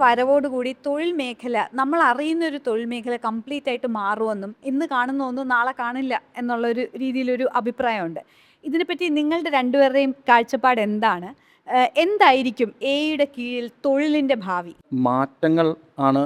വരവോടുകൂടി തൊഴിൽ മേഖല നമ്മൾ അറിയുന്ന ഒരു തൊഴിൽ മേഖല കംപ്ലീറ്റ് ആയിട്ട് മാറുമെന്നും ഇന്ന് കാണുന്ന ഒന്നും നാളെ കാണില്ല എന്നുള്ളൊരു രീതിയിലൊരു അഭിപ്രായമുണ്ട്. ഇതിനെപ്പറ്റി നിങ്ങളുടെ രണ്ടുപേരുടെയും കാഴ്ചപ്പാട് എന്താണ്? എന്തായിരിക്കും എയുടെ കീഴിൽ തൊഴിലിൻ്റെ ഭാവി? മാറ്റങ്ങൾ ആണ്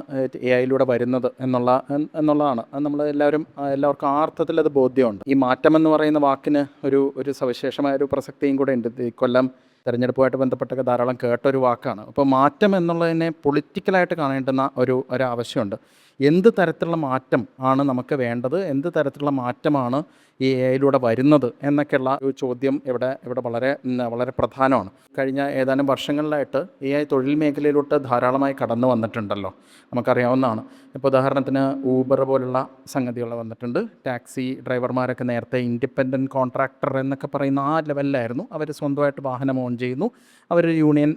എ ഐയിലൂടെ വരുന്നത് എന്നുള്ളതാണ്. അത് നമ്മൾ എല്ലാവർക്കും ആ അർത്ഥത്തിൽ അത് ബോധ്യമുണ്ട്. ഈ മാറ്റം എന്ന് പറയുന്ന വാക്കിന് ഒരു സവിശേഷമായ ഒരു പ്രസക്തിയും കൂടെ ഉണ്ട്. ഈ കൊല്ലം തെരഞ്ഞെടുപ്പുമായിട്ട് ബന്ധപ്പെട്ടൊക്കെ ധാരാളം കേട്ടൊരു വാക്കാണ്. അപ്പോൾ മാറ്റം എന്നുള്ളതിനെ പൊളിറ്റിക്കലായിട്ട് കാണേണ്ടുന്ന ഒരു ആവശ്യമുണ്ട്. എന്ത് തരത്തിലുള്ള മാറ്റം ആണ് നമുക്ക് വേണ്ടത്, എന്ത് തരത്തിലുള്ള മാറ്റമാണ് ഈ എ ഐയിലൂടെ വരുന്നത് എന്നൊക്കെയുള്ള ഒരു ചോദ്യം ഇവിടെ വളരെ പ്രധാനമാണ്. കഴിഞ്ഞ ഏതാനും വർഷങ്ങളിലായിട്ട് എ ഐ തൊഴിൽ മേഖലയിലോട്ട് ധാരാളമായി കടന്നു വന്നിട്ടുണ്ടല്ലോ, നമുക്കറിയാവുന്നതാണ്. ഇപ്പോൾ ഉദാഹരണത്തിന് ഊബർ പോലുള്ള സംഗതികൾ വന്നിട്ടുണ്ട്. ടാക്സി ഡ്രൈവർമാരൊക്കെ നേരത്തെ ഇൻഡിപെൻഡൻറ്റ് കോൺട്രാക്ടർ എന്നൊക്കെ പറയുന്ന ആ ലെവലിലായിരുന്നു. അവർ സ്വന്തമായിട്ട് വാഹനം ഓൺ ചെയ്യുന്നു, അവർ യൂണിയൻ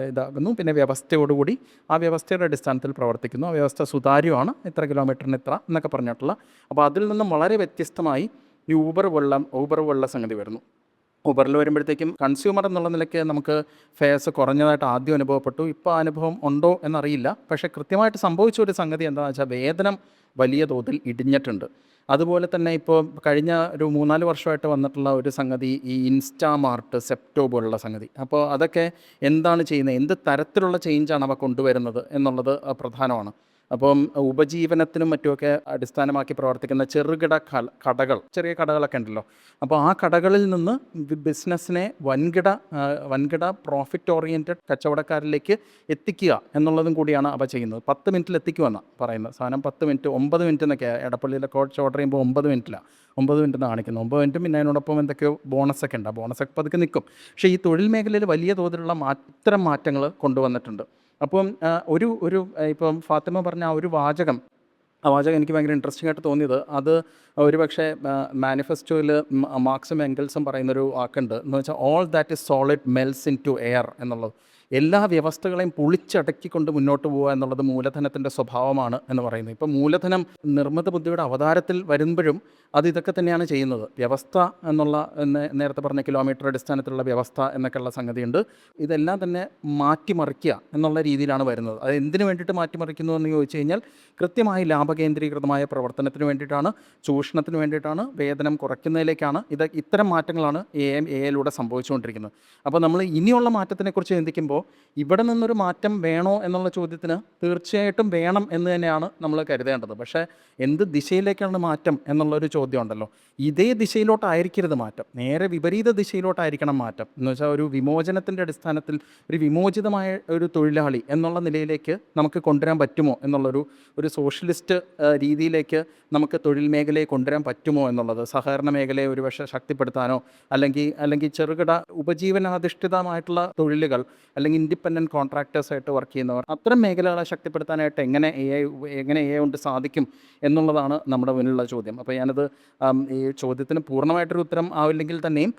ഇതാകുന്നു, പിന്നെ വ്യവസ്ഥയോടുകൂടി ആ വ്യവസ്ഥയുടെ അടിസ്ഥാനത്തിൽ പ്രവർത്തിക്കുന്നു. ആ വ്യവസ്ഥ സുതാര്യമാണ്, ഇത്ര കിലോമീറ്ററിന് ഇത്ര എന്നൊക്കെ പറഞ്ഞിട്ടുള്ള. അപ്പോൾ അതിൽ നിന്നും വളരെ വ്യത്യസ്തമായി ഈ ഊബർ പോലുള്ള സംഗതി വരുന്നു. ഊബറിൽ വരുമ്പോഴത്തേക്കും കൺസ്യൂമർ എന്നുള്ള നിലയ്ക്ക് നമുക്ക് ഫെയർസ് കുറഞ്ഞതായിട്ട് ആദ്യം അനുഭവപ്പെട്ടു. ഇപ്പോൾ അനുഭവം ഉണ്ടോ എന്നറിയില്ല. പക്ഷേ കൃത്യമായിട്ട് സംഭവിച്ച ഒരു സംഗതി എന്താണെന്ന് വെച്ചാൽ വേതനം വലിയ തോതിൽ ഇടിഞ്ഞിട്ടുണ്ട്. അതുപോലെ തന്നെ ഇപ്പോൾ കഴിഞ്ഞ ഒരു 3-4 വർഷമായിട്ട് വന്നിട്ടുള്ള ഒരു സംഗതി ഈ ഇൻസ്റ്റാമാർട്ട്, സെപ്റ്റോ പോലുള്ള സംഗതി. അപ്പോൾ അതൊക്കെ എന്താണ് ചെയ്യുന്നത്, എന്ത് തരത്തിലുള്ള ചേഞ്ചാണ് അവ കൊണ്ടുവരുന്നത് എന്നുള്ളത് പ്രധാനമാണ്. അപ്പം ഉപജീവനത്തിനും മറ്റുമൊക്കെ അടിസ്ഥാനമാക്കി പ്രവർത്തിക്കുന്ന കടകൾ, ചെറിയ കടകളൊക്കെ ഉണ്ടല്ലോ. അപ്പോൾ ആ കടകളിൽ നിന്ന് ബിസിനസ്സിനെ വൻകിട പ്രോഫിറ്റ് ഓറിയൻറ്റഡ് കച്ചവടക്കാരിലേക്ക് എത്തിക്കുക എന്നുള്ളതും കൂടിയാണ് അവ ചെയ്യുന്നത്. 10 മിനിറ്റിൽ എത്തിക്കുമെന്നാണ് പറയുന്നത്. സാധനം 10 മിനിറ്റ് 9 മിനിറ്റ് എന്നൊക്കെ എടപ്പള്ളിയിലെ കോച്ച് ഓർഡർ ചെയ്യുമ്പോൾ 9 മിനിറ്റിലാണ്, 9 മിനിറ്റ് എന്ന് കാണിക്കുന്നത്. 9 മിനിറ്റും പിന്നെ അതിനോടൊപ്പം എന്തൊക്കെയോ ബോണസൊക്കെ ഉണ്ട്. ആ ബോണസൊക്കെ പതുക്കെ നിൽക്കും. പക്ഷേ ഈ തൊഴിൽ മേഖലയിൽ വലിയ തോതിലുള്ള ഇത്തരം മാറ്റങ്ങൾ കൊണ്ടുവന്നിട്ടുണ്ട്. അപ്പം ഇപ്പം ഫാത്തിമ പറഞ്ഞ ആ വാചകം എനിക്ക് ഭയങ്കര ഇൻട്രസ്റ്റിംഗ് ആയിട്ട് തോന്നിയത്, അത് ഒരുപക്ഷെ മാനിഫെസ്റ്റോയിൽ മാർക്സും എംഗൽസും പറയുന്നൊരു വാക്കുണ്ട്. എന്ന് വെച്ചാൽ all that is solid melts into air എന്നുള്ളത്. എല്ലാ വ്യവസ്ഥകളെയും പൊളിച്ചടക്കിക്കൊണ്ട് മുന്നോട്ട് പോകുക എന്നുള്ളത് മൂലധനത്തിൻ്റെ സ്വഭാവമാണ് എന്ന് പറയുന്നത്. ഇപ്പം മൂലധനം നിർമ്മിത ബുദ്ധിയുടെ അവതാരത്തിൽ വരുമ്പോഴും അത് ഇതൊക്കെ തന്നെയാണ് ചെയ്യുന്നത്. വ്യവസ്ഥ എന്നുള്ള നേരത്തെ പറഞ്ഞ കിലോമീറ്റർ അടിസ്ഥാനത്തിലുള്ള വ്യവസ്ഥ എന്നൊക്കെയുള്ള സംഗതിയുണ്ട്. ഇതെല്ലാം തന്നെ മാറ്റിമറിക്കുക എന്നുള്ള രീതിയിലാണ് വരുന്നത്. അത് എന്തിനു വേണ്ടിയിട്ട് മാറ്റിമറിക്കുന്നു എന്ന് ചോദിച്ചു കഴിഞ്ഞാൽ കൃത്യമായി ലാഭകേന്ദ്രീകൃതമായ പ്രവർത്തനത്തിന് വേണ്ടിയിട്ടാണ്, ചൂഷണത്തിന് വേണ്ടിയിട്ടാണ്, വേതനം കുറയ്ക്കുന്നതിലേക്കാണ്. ഇത്തരം മാറ്റങ്ങളാണ് എ ഐയിലൂടെ സംഭവിച്ചുകൊണ്ടിരിക്കുന്നത്. അപ്പോൾ നമ്മൾ ഇനിയുള്ള മാറ്റത്തിനെക്കുറിച്ച് ചിന്തിക്കുമ്പോൾ ഇവിടെ നിന്നൊരു മാറ്റം വേണോ എന്നുള്ള ചോദ്യത്തിന് തീർച്ചയായിട്ടും വേണം എന്ന് തന്നെയാണ് നമ്മൾ കരുതേണ്ടത്. പക്ഷേ എന്ത് ദിശയിലേക്കാണ് മാറ്റം എന്നുള്ളൊരു ചോദ്യം ഉണ്ടല്ലോ. ഇതേ ദിശയിലോട്ടായിരിക്കരുത് മാറ്റം, നേരെ വിപരീത ദിശയിലോട്ടായിരിക്കണം മാറ്റം. എന്ന് വെച്ചാൽ ഒരു വിമോചനത്തിൻ്റെ അടിസ്ഥാനത്തിൽ ഒരു വിമോചിതമായ ഒരു തൊഴിലാളി എന്നുള്ള നിലയിലേക്ക് നമുക്ക് കൊണ്ടുവരാൻ പറ്റുമോ ഒരു സോഷ്യലിസ്റ്റ് രീതിയിലേക്ക് നമുക്ക് തൊഴിൽ മേഖലയെ കൊണ്ടുവരാൻ പറ്റുമോ എന്നുള്ളത്. സഹകരണ മേഖലയെ ഒരുപക്ഷെ ശക്തിപ്പെടുത്താനോ അല്ലെങ്കിൽ ചെറുകിട ഉപജീവനാധിഷ്ഠിതമായിട്ടുള്ള തൊഴിലുകൾ, അല്ലെങ്കിൽ ഇൻഡിപെൻഡൻറ്റ് കോൺട്രാക്ടേഴ്സായിട്ട് വർക്ക് ചെയ്യുന്നവർ, അത്തരം മേഖലകളെ ശക്തിപ്പെടുത്താനായിട്ട് എങ്ങനെ എ ഐ കൊണ്ട് സാധിക്കും എന്നുള്ളതാണ് നമ്മുടെ മുന്നിലുള്ള ചോദ്യം. അപ്പോൾ ഞാനത് ഈ ചോദ്യത്തിന് പൂർണ്ണമായിട്ടൊരു ഉത്തരം ആവില്ലെങ്കിൽ തന്നെയും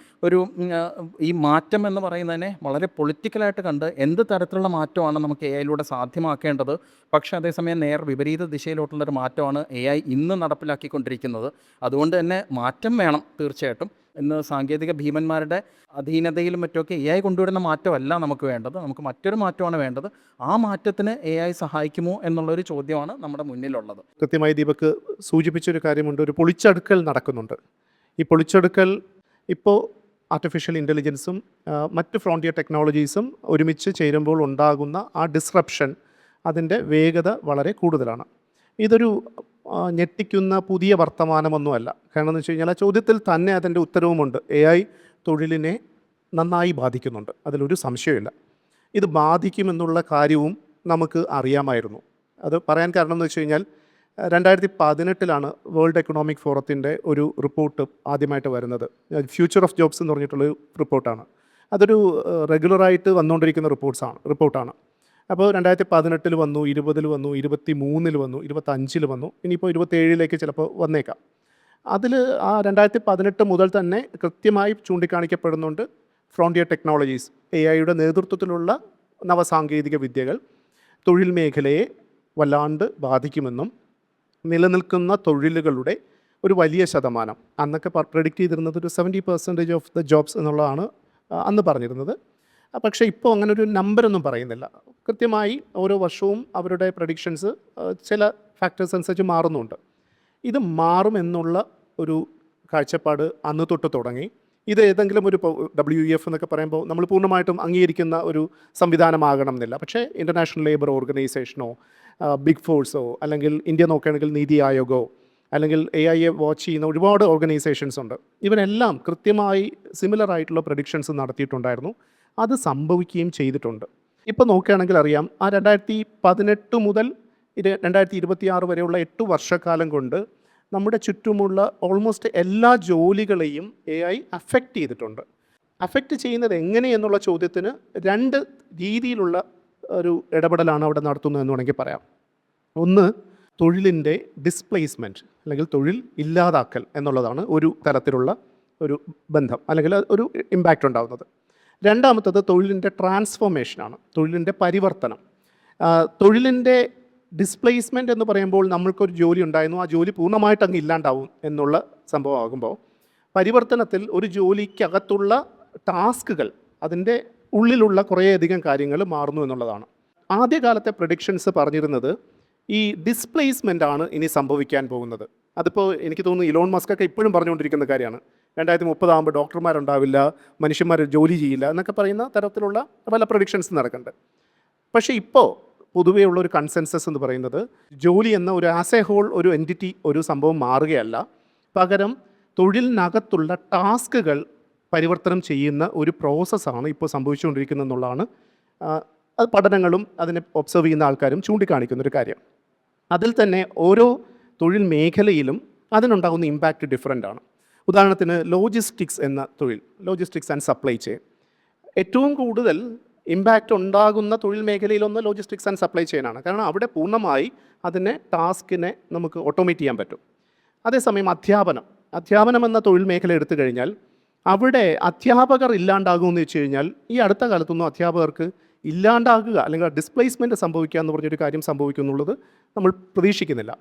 ഈ മാറ്റം എന്ന് പറയുന്നതിനെ വളരെ പൊളിറ്റിക്കലായിട്ട് കണ്ട് എന്ത് തരത്തിലുള്ള മാറ്റമാണ് നമുക്ക് എ ഐയിലൂടെ സാധ്യമാക്കേണ്ടത്, പക്ഷേ അതേസമയം വിപരീത ദിശയിലോട്ടുള്ളൊരു മാറ്റമാണ് എ ഐ ഇന്ന് നടപ്പിലാക്കിക്കൊണ്ടിരിക്കുന്നത്. അതുകൊണ്ട് തന്നെ മാറ്റം വേണം തീർച്ചയായിട്ടും. ഇന്ന് സാങ്കേതിക ഭീമന്മാരുടെ അധീനതയിലും മറ്റുമൊക്കെ എ ഐ കൊണ്ടുവരുന്ന മാറ്റമല്ല നമുക്ക് വേണ്ടത്, നമുക്ക് മറ്റൊരു മാറ്റമാണ് വേണ്ടത്. ആ മാറ്റത്തിന് എ ഐ സഹായിക്കുമോ എന്നുള്ളൊരു ചോദ്യമാണ് നമ്മുടെ മുന്നിലുള്ളത്. കൃത്യമായി ദീപക് സൂചിപ്പിച്ചൊരു കാര്യമുണ്ട്, ഒരു പൊളിച്ചടുക്കൽ നടക്കുന്നുണ്ട്. ഈ പൊളിച്ചടുക്കൽ ഇപ്പോൾ ആർട്ടിഫിഷ്യൽ ഇൻ്റലിജൻസും മറ്റ് ഫ്രോണ്ടിയർ ടെക്നോളജീസും ഒരുമിച്ച് ചേരുമ്പോൾ ഉണ്ടാകുന്ന ആ ഡിസ്റപ്ഷൻ, അതിൻ്റെ വേഗത വളരെ കൂടുതലാണ്. ഇതൊരു ഞെട്ടിക്കുന്ന പുതിയ വർത്തമാനമൊന്നുമല്ല. കാരണം എന്ന് വെച്ച് കഴിഞ്ഞാൽ ആ ചോദ്യത്തിൽ തന്നെ അതിൻ്റെ ഉത്തരവുമുണ്ട്. എ ഐ തൊഴിലിനെ നന്നായി ബാധിക്കുന്നുണ്ട്, അതിലൊരു സംശയമില്ല. ഇത് ബാധിക്കുമെന്നുള്ള കാര്യവും നമുക്ക് അറിയാമായിരുന്നു. അത് പറയാൻ കാരണം എന്ന് വെച്ച് കഴിഞ്ഞാൽ 2018 വേൾഡ് എക്കണോമിക് ഫോറത്തിൻ്റെ ഒരു റിപ്പോർട്ട് ആദ്യമായിട്ട് വരുന്നത്. ഫ്യൂച്ചർ ഓഫ് ജോബ്സ് എന്ന് പറഞ്ഞിട്ടുള്ളൊരു റിപ്പോർട്ടാണ്. അതൊരു റെഗുലറായിട്ട് വന്നുകൊണ്ടിരിക്കുന്ന റിപ്പോർട്ടാണ്. അപ്പോൾ 2018 വന്നു, 20 വന്നു, 23 വന്നു, 25 വന്നു, ഇനിയിപ്പോൾ 27 ചിലപ്പോൾ വന്നേക്കാം. അതിൽ ആ 2018 മുതൽ തന്നെ കൃത്യമായി ചൂണ്ടിക്കാണിക്കപ്പെടുന്നുണ്ട് ഫ്രോണ്ടിയർ ടെക്നോളജീസ്, എ ഐയുടെ നേതൃത്വത്തിലുള്ള നവസാങ്കേതിക വിദ്യകൾ തൊഴിൽ മേഖലയെ വല്ലാണ്ട് ബാധിക്കുമെന്നും നിലനിൽക്കുന്ന തൊഴിലുകളുടെ ഒരു വലിയ ശതമാനം, അന്നൊക്കെ പ്രെഡിക്റ്റ് ചെയ്തിരുന്നത് ഒരു 70% ഓഫ് ദ ജോബ്സ് എന്നുള്ളതാണ് അന്ന് പറഞ്ഞിരുന്നത്. പക്ഷേ ഇപ്പോൾ അങ്ങനെ ഒരു നമ്പറൊന്നും പറയുന്നില്ല. കൃത്യമായി ഓരോ വർഷവും അവരുടെ പ്രഡിക്ഷൻസ് ചില ഫാക്ടേഴ്സ് അനുസരിച്ച് മാറുന്നുണ്ട്. ഇത് മാറുമെന്നുള്ള ഒരു കാഴ്ചപ്പാട് അന്ന് തൊട്ട് തുടങ്ങി. ഇത് ഏതെങ്കിലും ഒരു WEF എന്നൊക്കെ പറയുമ്പോൾ നമ്മൾ പൂർണ്ണമായിട്ടും അംഗീകരിക്കുന്ന ഒരു സംവിധാനമാകണം എന്നില്ല. പക്ഷേ ഇൻ്റർനാഷണൽ ലേബർ ഓർഗനൈസേഷനോ ബിഗ് ഫോഴ്സോ അല്ലെങ്കിൽ ഇന്ത്യ നോക്കുകയാണെങ്കിൽ നീതി ആയോഗോ അല്ലെങ്കിൽ AI വാച്ച് ചെയ്യുന്ന ഒരുപാട് ഓർഗനൈസേഷൻസ് ഉണ്ട്. ഇവരെല്ലാം കൃത്യമായി സിമിലർ ആയിട്ടുള്ള പ്രഡിക്ഷൻസ് നടത്തിയിട്ടുണ്ടായിരുന്നു. അത് സംഭവിക്കുകയും ചെയ്തിട്ടുണ്ട്. ഇപ്പോൾ നോക്കുകയാണെങ്കിൽ അറിയാം, ആ 2018 മുതൽ 2026 വരെയുള്ള 8 വർഷക്കാലം കൊണ്ട് നമ്മുടെ ചുറ്റുമുള്ള ഓൾമോസ്റ്റ് എല്ലാ ജോലികളെയും AI അഫക്റ്റ് ചെയ്തിട്ടുണ്ട്. അഫക്റ്റ് ചെയ്യുന്നത് എങ്ങനെയെന്നുള്ള ചോദ്യത്തിന് 2 രീതിയിലുള്ള ഒരു ഇടപെടലാണ് അവിടെ നടത്തുന്നതെന്ന് വേണമെങ്കിൽ പറയാം. ഒന്ന്, തൊഴിലിൻ്റെ ഡിസ്പ്ലേസ്മെൻറ്റ് അല്ലെങ്കിൽ തൊഴിൽ ഇല്ലാതാക്കൽ എന്നുള്ളതാണ് ഒരു തരത്തിലുള്ള ഒരു ബന്ധം അല്ലെങ്കിൽ ഒരു ഇമ്പാക്റ്റ് ഉണ്ടാകുന്നത്. രണ്ടാമത്തത് തൊഴിലിൻ്റെ ട്രാൻസ്ഫോർമേഷനാണ്, തൊഴിലിൻ്റെ പരിവർത്തനം. തൊഴിലിൻ്റെ ഡിസ്പ്ലേസ്മെൻറ്റ് എന്ന് പറയുമ്പോൾ നമ്മൾക്കൊരു ജോലി ഉണ്ടായിരുന്നു, ആ ജോലി പൂർണ്ണമായിട്ട് അങ്ങ് ഇല്ലാണ്ടാവും എന്നുള്ള സംഭവമാകുമ്പോൾ, പരിവർത്തനത്തിൽ ഒരു ജോലിക്കകത്തുള്ള ടാസ്കുകൾ, അതിൻ്റെ ഉള്ളിലുള്ള കുറേയധികം കാര്യങ്ങൾ മാറുന്നു എന്നുള്ളതാണ്. ആദ്യകാലത്തെ പ്രഡിക്ഷൻസ് പറഞ്ഞിരുന്നത് ഈ ഡിസ്പ്ലേസ്മെൻ്റ് ആണ് ഇനി സംഭവിക്കാൻ പോകുന്നത്. അതിപ്പോൾ എനിക്ക് തോന്നുന്നു ഇലോൺ മസ്കൊക്കെ ഇപ്പോഴും പറഞ്ഞുകൊണ്ടിരിക്കുന്ന കാര്യമാണ്. 2030 ആകുമ്പോൾ ഡോക്ടർമാരുണ്ടാവില്ല, മനുഷ്യന്മാർ ജോലി ചെയ്യില്ല എന്നൊക്കെ പറയുന്ന തരത്തിലുള്ള പല പ്രഡിക്ഷൻസ് നടക്കുന്നുണ്ട്. പക്ഷേ ഇപ്പോൾ പൊതുവേ ഉള്ള ഒരു കൺസെൻസസ് എന്ന് പറയുന്നത് ജോലി എന്ന ഒരു ആസ് എ ഹോൾ ഒരു എൻറ്റിറ്റി ഒരു സംഭവം മാറുകയല്ല, പകരം തൊഴിലിനകത്തുള്ള ടാസ്കുകൾ പരിവർത്തനം ചെയ്യുന്ന ഒരു പ്രോസസ്സാണ് ഇപ്പോൾ സംഭവിച്ചുകൊണ്ടിരിക്കുന്നത് എന്നുള്ളതാണ് അത് പഠനങ്ങളും അതിനെ ഒബ്സർവ് ചെയ്യുന്ന ആൾക്കാരും ചൂണ്ടിക്കാണിക്കുന്നൊരു കാര്യം. അതിൽ തന്നെ ഓരോ തൊഴിൽ മേഖലയിലും അതിനുണ്ടാകുന്ന ഇമ്പാക്റ്റ് ഡിഫറൻ്റ് ആണ്. ഉദാഹരണത്തിന് ലോജിസ്റ്റിക്സ് എന്ന തൊഴിൽ, ലോജിസ്റ്റിക്സ് ആൻഡ് സപ്ലൈ ചെയിൻ, ഏറ്റവും കൂടുതൽ ഇമ്പാക്റ്റ് ഉണ്ടാകുന്ന തൊഴിൽ മേഖലയിലൊന്ന് ലോജിസ്റ്റിക്സ് ആൻഡ് സപ്ലൈ ചെയിനാണ്. കാരണം അവിടെ പൂർണ്ണമായി അതിനെ ടാസ്കിനെ നമുക്ക് ഓട്ടോമേറ്റ് ചെയ്യാൻ പറ്റും. അതേസമയം അധ്യാപനം എന്ന തൊഴിൽ മേഖല എടുത്തു കഴിഞ്ഞാൽ അവിടെ അധ്യാപകർ ഇല്ലാണ്ടാകുമെന്ന് വെച്ച് കഴിഞ്ഞാൽ ഈ അടുത്ത കാലത്തൊന്നും അധ്യാപകർക്ക് ഇല്ലാണ്ടാകുക അല്ലെങ്കിൽ ഡിസ്പ്ലേസ്മെൻറ്റ് സംഭവിക്കുക എന്ന് പറഞ്ഞൊരു കാര്യം സംഭവിക്കുന്നുള്ളത് നമ്മൾ പ്രതീക്ഷിക്കുന്നില്ല.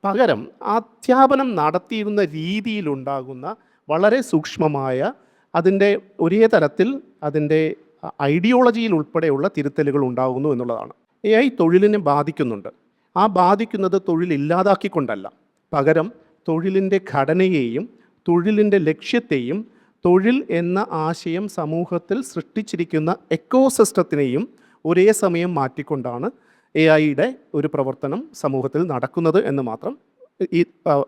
പകരം അധ്യാപനം നടത്തിയിരുന്ന രീതിയിലുണ്ടാകുന്ന വളരെ സൂക്ഷ്മമായ അതിൻ്റെ ഒരേ തരത്തിൽ അതിൻ്റെ ഐഡിയോളജിയിൽ ഉൾപ്പെടെയുള്ള തിരുത്തലുകൾ ഉണ്ടാകുന്നു എന്നുള്ളതാണ്. AI തൊഴിലിനെ ബാധിക്കുന്നുണ്ട്. ആ ബാധിക്കുന്നത് തൊഴിലില്ലാതാക്കിക്കൊണ്ടല്ല, പകരം തൊഴിലിൻ്റെ ഘടനയെയും തൊഴിലിൻ്റെ ലക്ഷ്യത്തെയും തൊഴിൽ എന്ന ആശയം സമൂഹത്തിൽ സൃഷ്ടിച്ചിരിക്കുന്ന എക്കോസിസ്റ്റത്തിനെയും ഒരേ സമയം മാറ്റിക്കൊണ്ടാണ് AIയുടെ ഒരു പ്രവർത്തനം സമൂഹത്തിൽ നടക്കുന്നത് എന്ന് മാത്രം ഈ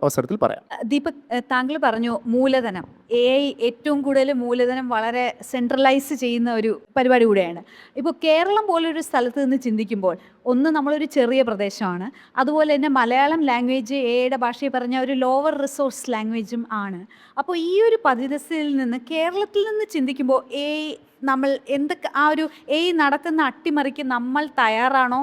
അവസരത്തിൽ പറയാം. ദീപക്, താങ്കൾ പറഞ്ഞു മൂലധനം, AI ഏറ്റവും കൂടുതൽ മൂലധനം വളരെ സെൻട്രലൈസ് ചെയ്യുന്ന ഒരു പരിപാടി കൂടെയാണ്. ഇപ്പോൾ കേരളം പോലൊരു സ്ഥലത്ത് നിന്ന് ചിന്തിക്കുമ്പോൾ, ഒന്ന് നമ്മളൊരു ചെറിയ പ്രദേശമാണ്, അതുപോലെ തന്നെ മലയാളം ലാംഗ്വേജ് AIയുടെ ഭാഷയിൽ പറഞ്ഞ ഒരു ലോവർ റിസോഴ്സ് ലാംഗ്വേജും ആണ്. അപ്പോൾ ഈ ഒരു പരിതസ്ഥിതിയിൽ നിന്ന് കേരളത്തിൽ നിന്ന് ചിന്തിക്കുമ്പോൾ നമ്മൾ എന്തൊക്കെ ആ ഒരു AI നടത്തുന്ന അട്ടിമറിക്ക് നമ്മൾ തയ്യാറാണോ,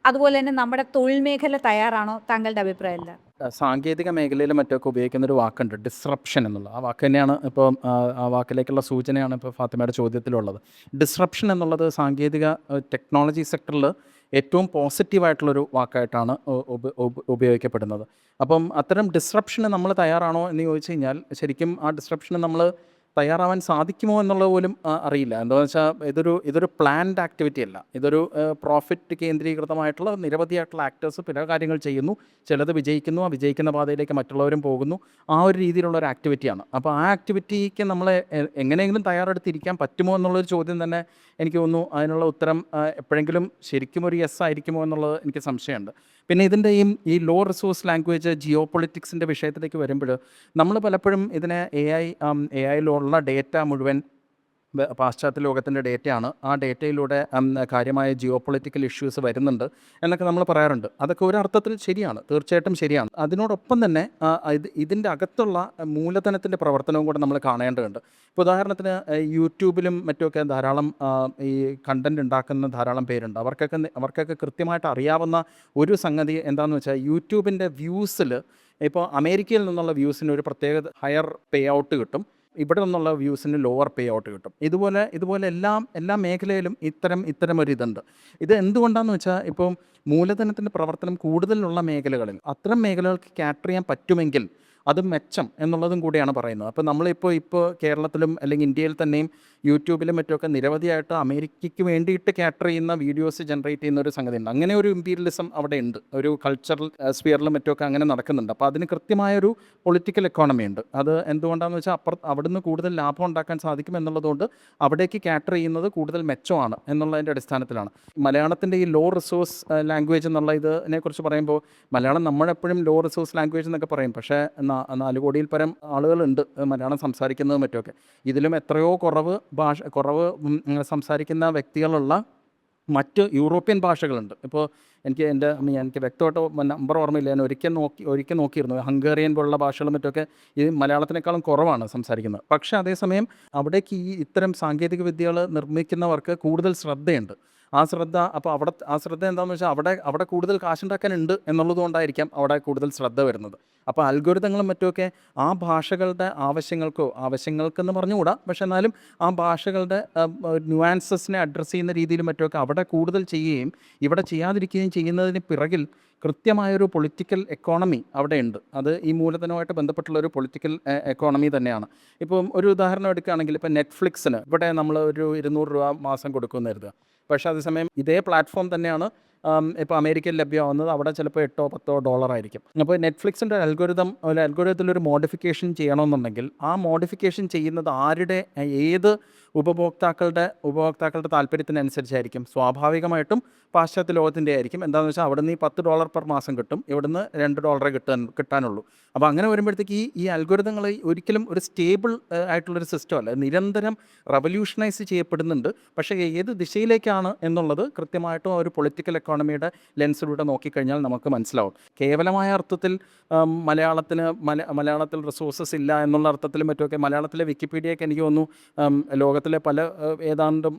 അതുപോലെ തന്നെ നമ്മുടെ തൊഴിൽ മേഖല തയ്യാറാണോ? താങ്കളുടെ അഭിപ്രായം എന്താ? സാങ്കേതിക മേഖലയിലും മറ്റൊക്കെ ഉപയോഗിക്കുന്നൊരു വാക്കുണ്ട്, ഡിസ്റപ്ഷൻ എന്നുള്ള. ആ വാക്ക് തന്നെയാണ് ഇപ്പോൾ ആ വാക്കിലേക്കുള്ള സൂചനയാണ് ഇപ്പോൾ ഫാത്തിമയുടെ ചോദ്യത്തിലുള്ളത്. ഡിസ്റപ്ഷൻ എന്നുള്ളത് സാങ്കേതിക ടെക്നോളജി സെക്ടറിൽ ഏറ്റവും പോസിറ്റീവായിട്ടുള്ളൊരു വാക്കായിട്ടാണ് ഉപയോഗിക്കപ്പെടുന്നത്. അപ്പം അത്തരം ഡിസ്റപ്ഷന് നമ്മൾ തയ്യാറാണോ എന്ന് ചോദിച്ചു കഴിഞ്ഞാൽ ശരിക്കും ആ ഡിസ്റപ്ഷന് നമ്മൾ തയ്യാറാവാൻ സാധിക്കുമോ എന്നുള്ളത് പോലും അറിയില്ല. എന്താണെന്ന് വെച്ചാൽ ഇതൊരു പ്ലാൻഡ് ആക്ടിവിറ്റി അല്ല. ഇതൊരു പ്രോഫിറ്റ് കേന്ദ്രീകൃതമായിട്ടുള്ള നിരവധിയായിട്ടുള്ള ആക്ടേഴ്സ് പല കാര്യങ്ങൾ ചെയ്യുന്നു, ചിലത് വിജയിക്കുന്നു, ആ വിജയിക്കുന്ന പാതയിലേക്ക് മറ്റുള്ളവരും പോകുന്നു. ആ ഒരു രീതിയിലുള്ള ഒരു ആക്ടിവിറ്റിയാണ്. അപ്പോൾ ആ ആക്ടിവിറ്റിക്ക് നമ്മളെ എങ്ങനെയെങ്കിലും തയ്യാറെടുത്തിരിക്കാൻ പറ്റുമോ എന്നുള്ളൊരു ചോദ്യം തന്നെ എനിക്ക് തോന്നുന്നു അതിനുള്ള ഉത്തരം എപ്പോഴെങ്കിലും ശരിക്കും ഒരു യെസ് ആയിരിക്കുമോ എന്നുള്ളത് എനിക്ക് സംശയമുണ്ട്. പിന്നെ ഇതിൻ്റെയും ഈ ലോ റിസോഴ്സ് ലാംഗ്വേജ് ജിയോ പൊളിറ്റിക്സിൻ്റെ വിഷയത്തിലേക്ക് വരുമ്പോൾ നമ്മൾ പലപ്പോഴും ഇതിനെ AI-യിലുള്ള ഡേറ്റ മുഴുവൻ പാശ്ചാത്യ ലോകത്തിൻ്റെ ഡേറ്റയാണ്, ആ ഡേറ്റയിലൂടെ കാര്യമായ ജിയോ പൊളിറ്റിക്കൽ ഇഷ്യൂസ് വരുന്നുണ്ട് എന്നൊക്കെ നമ്മൾ പറയാറുണ്ട്. അതൊക്കെ ഒരർത്ഥത്തിൽ ശരിയാണ്, തീർച്ചയായിട്ടും ശരിയാണ്. അതിനോടൊപ്പം തന്നെ ഇതിൻ്റെ അകത്തുള്ള മൂലധനത്തിൻ്റെ പ്രവർത്തനവും കൂടെ നമ്മൾ കാണേണ്ടതുണ്ട്. ഇപ്പോൾ ഉദാഹരണത്തിന് യൂട്യൂബിലും മറ്റുമൊക്കെ ധാരാളം ഈ കണ്ടൻറ് ഉണ്ടാക്കുന്ന ധാരാളം പേരുണ്ട്. അവർക്കൊക്കെ കൃത്യമായിട്ട് അറിയാവുന്ന ഒരു സംഗതി എന്താണെന്ന് വെച്ചാൽ, യൂട്യൂബിൻ്റെ വ്യൂസിൽ ഇപ്പോൾ അമേരിക്കയിൽ നിന്നുള്ള വ്യൂസിന് ഒരു പ്രത്യേക ഹയർ പേ ഔട്ട് കിട്ടും, ഇവിടെ നിന്നുള്ള വ്യൂസിന് ലോവർ പേ ഔട്ട് കിട്ടും. ഇതുപോലെ എല്ലാ മേഖലയിലും ഇത്തരം ഒരു ഇതുണ്ട്. ഇത് എന്തുകൊണ്ടാണെന്ന് വെച്ചാൽ, ഇപ്പം മൂലധനത്തിൻ്റെ പ്രവർത്തനം കൂടുതലുള്ള മേഖലകളിൽ അത്തരം മേഖലകൾക്ക് ക്യാറ്റർ ചെയ്യാൻ പറ്റുമെങ്കിൽ അത് മെച്ചം എന്നുള്ളതും കൂടിയാണ് പറയുന്നത്. അപ്പോൾ നമ്മളിപ്പോൾ കേരളത്തിലും അല്ലെങ്കിൽ ഇന്ത്യയിൽ തന്നെയും യൂട്യൂബിലും മറ്റുമൊക്കെ നിരവധിയായിട്ട് അമേരിക്കയ്ക്ക് വേണ്ടിയിട്ട് ക്യാറ്റർ ചെയ്യുന്ന വീഡിയോസ് ജനറേറ്റ് ചെയ്യുന്ന ഒരു സംഗതിയുണ്ട്. അങ്ങനെ ഒരു ഇമ്പീരിയലിസം അവിടെ ഉണ്ട്, ഒരു കൾച്ചറൽ സ്ഫിയറിലും മറ്റുമൊക്കെ അങ്ങനെ നടക്കുന്നുണ്ട്. അപ്പോൾ അതിന് കൃത്യമായൊരു പൊളിറ്റിക്കൽ എക്കോണമി ഉണ്ട്. അത് എന്തുകൊണ്ടാണെന്ന് വെച്ചാൽ അവിടുന്ന് കൂടുതൽ ലാഭം ഉണ്ടാക്കാൻ സാധിക്കും എന്നുള്ളതുകൊണ്ട് അവിടേക്ക് ക്യാറ്റർ ചെയ്യുന്നത് കൂടുതൽ മെച്ചമാണ് എന്നുള്ളതിൻ്റെ അടിസ്ഥാനത്തിലാണ്. മലയാളത്തിൻ്റെ ഈ ലോ റിസോഴ്സ് ലാംഗ്വേജ് എന്നുള്ള ഇതിനെക്കുറിച്ച് പറയുമ്പോൾ മലയാളം നമ്മളെപ്പോഴും ലോ റിസോഴ്സ് ലാംഗ്വേജ് എന്നൊക്കെ പറയും. പക്ഷേ 4 കോടിയിൽ പരം ആളുകളുണ്ട് മലയാളം സംസാരിക്കുന്നതും മറ്റുമൊക്കെ. ഇതിലും എത്രയോ കുറവ് സംസാരിക്കുന്ന വ്യക്തികളുള്ള മറ്റ് യൂറോപ്യൻ ഭാഷകളുണ്ട്. ഇപ്പോൾ എനിക്ക് വ്യക്തമായിട്ട് നമ്പർ ഓർമ്മയില്ല. ഞാൻ ഒരിക്കൽ നോക്കിയിരുന്നു. ഹംഗേറിയൻ പോലുള്ള ഭാഷകളും മറ്റൊക്കെ ഇത് മലയാളത്തിനേക്കാളും കുറവാണ് സംസാരിക്കുന്നത്. പക്ഷേ അതേസമയം അവിടേക്ക് ഇത്തരം സാങ്കേതിക വിദ്യകൾ നിർമ്മിക്കുന്നവർക്ക് കൂടുതൽ ശ്രദ്ധയുണ്ട്. ആ ശ്രദ്ധ എന്താണെന്ന് വെച്ചാൽ അവിടെ കൂടുതൽ കാശുണ്ടാക്കാനുണ്ട് എന്നുള്ളത് കൊണ്ടായിരിക്കാം അവിടെ കൂടുതൽ ശ്രദ്ധ വരുന്നത്. അപ്പോൾ അൽഗോരിതങ്ങളും മറ്റുമൊക്കെ ആ ഭാഷകളുടെ ആവശ്യങ്ങൾക്കെന്ന് പറഞ്ഞുകൂടാ, പക്ഷെ എന്നാലും ആ ഭാഷകളുടെ ന്യൂആൻസസിനെ അഡ്രസ്സ് ചെയ്യുന്ന രീതിയിലും മറ്റുമൊക്കെ അവിടെ കൂടുതൽ ചെയ്യുകയും ഇവിടെ ചെയ്യാതിരിക്കുകയും ചെയ്യുന്നതിന് പിറകിൽ കൃത്യമായൊരു പൊളിറ്റിക്കൽ എക്കോണമി അവിടെ ഉണ്ട്. അത് ഈ മൂലധനവുമായിട്ട് ബന്ധപ്പെട്ടുള്ള ഒരു പൊളിറ്റിക്കൽ എക്കോണമി തന്നെയാണ്. ഇപ്പം ഒരു ഉദാഹരണം എടുക്കുകയാണെങ്കിൽ, ഇപ്പോൾ നെറ്റ്ഫ്ലിക്സിന് ഇവിടെ നമ്മൾ ഒരു 200 രൂപ മാസം കൊടുക്കുമെന്ന് കരുതുക. പക്ഷേ അതേസമയം ഇതേ പ്ലാറ്റ്ഫോം തന്നെയാണ് ഇപ്പോൾ അമേരിക്കയിൽ ലഭ്യമാവുന്നത്. അവിടെ ചിലപ്പോൾ $8-10 ആയിരിക്കും. അപ്പോൾ നെറ്റ്ഫ്ലിക്സിൻ്റെ അൽഗോരിതത്തിലൊരു മോഡിഫിക്കേഷൻ ചെയ്യണമെന്നുണ്ടെങ്കിൽ ആ മോഡിഫിക്കേഷൻ ചെയ്യുന്നത് ഏത് ഉപഭോക്താക്കളുടെ താല്പര്യത്തിനനുസരിച്ചായിരിക്കും. സ്വാഭാവികമായിട്ടും പാശ്ചാത്യ ലോകത്തിൻ്റെ ആയിരിക്കും. എന്താണെന്ന് വെച്ചാൽ അവിടെ നിന്ന് ഈ $10 പെർ മാസം കിട്ടും, ഇവിടുന്ന് $2 കിട്ടാനുള്ളൂ. അപ്പോൾ അങ്ങനെ വരുമ്പോഴത്തേക്ക് ഈ അൽഗോരിതങ്ങൾ ഒരിക്കലും ഒരു സ്റ്റേബിൾ ആയിട്ടുള്ളൊരു സിസ്റ്റം അല്ല, നിരന്തരം റവല്യൂഷനൈസ് ചെയ്യപ്പെടുന്നുണ്ട്. പക്ഷേ ഏത് ദിശയിലേക്കാണ് എന്നുള്ളത് കൃത്യമായിട്ടും ഒരു പൊളിറ്റിക്കൽ എക്കോണമിയുടെ ലെൻസിലൂടെ നോക്കിക്കഴിഞ്ഞാൽ നമുക്ക് മനസ്സിലാവും. കേവലമായ അർത്ഥത്തിൽ മലയാളത്തിൽ റിസോഴ്സസ് ഇല്ല എന്നുള്ള അർത്ഥത്തിലും മറ്റുമൊക്കെ മലയാളത്തിലെ വിക്കിപീഡിയയൊക്കെ എനിക്ക് തോന്നുന്നു ലോകത്തിലെ ഏതാണ്ടും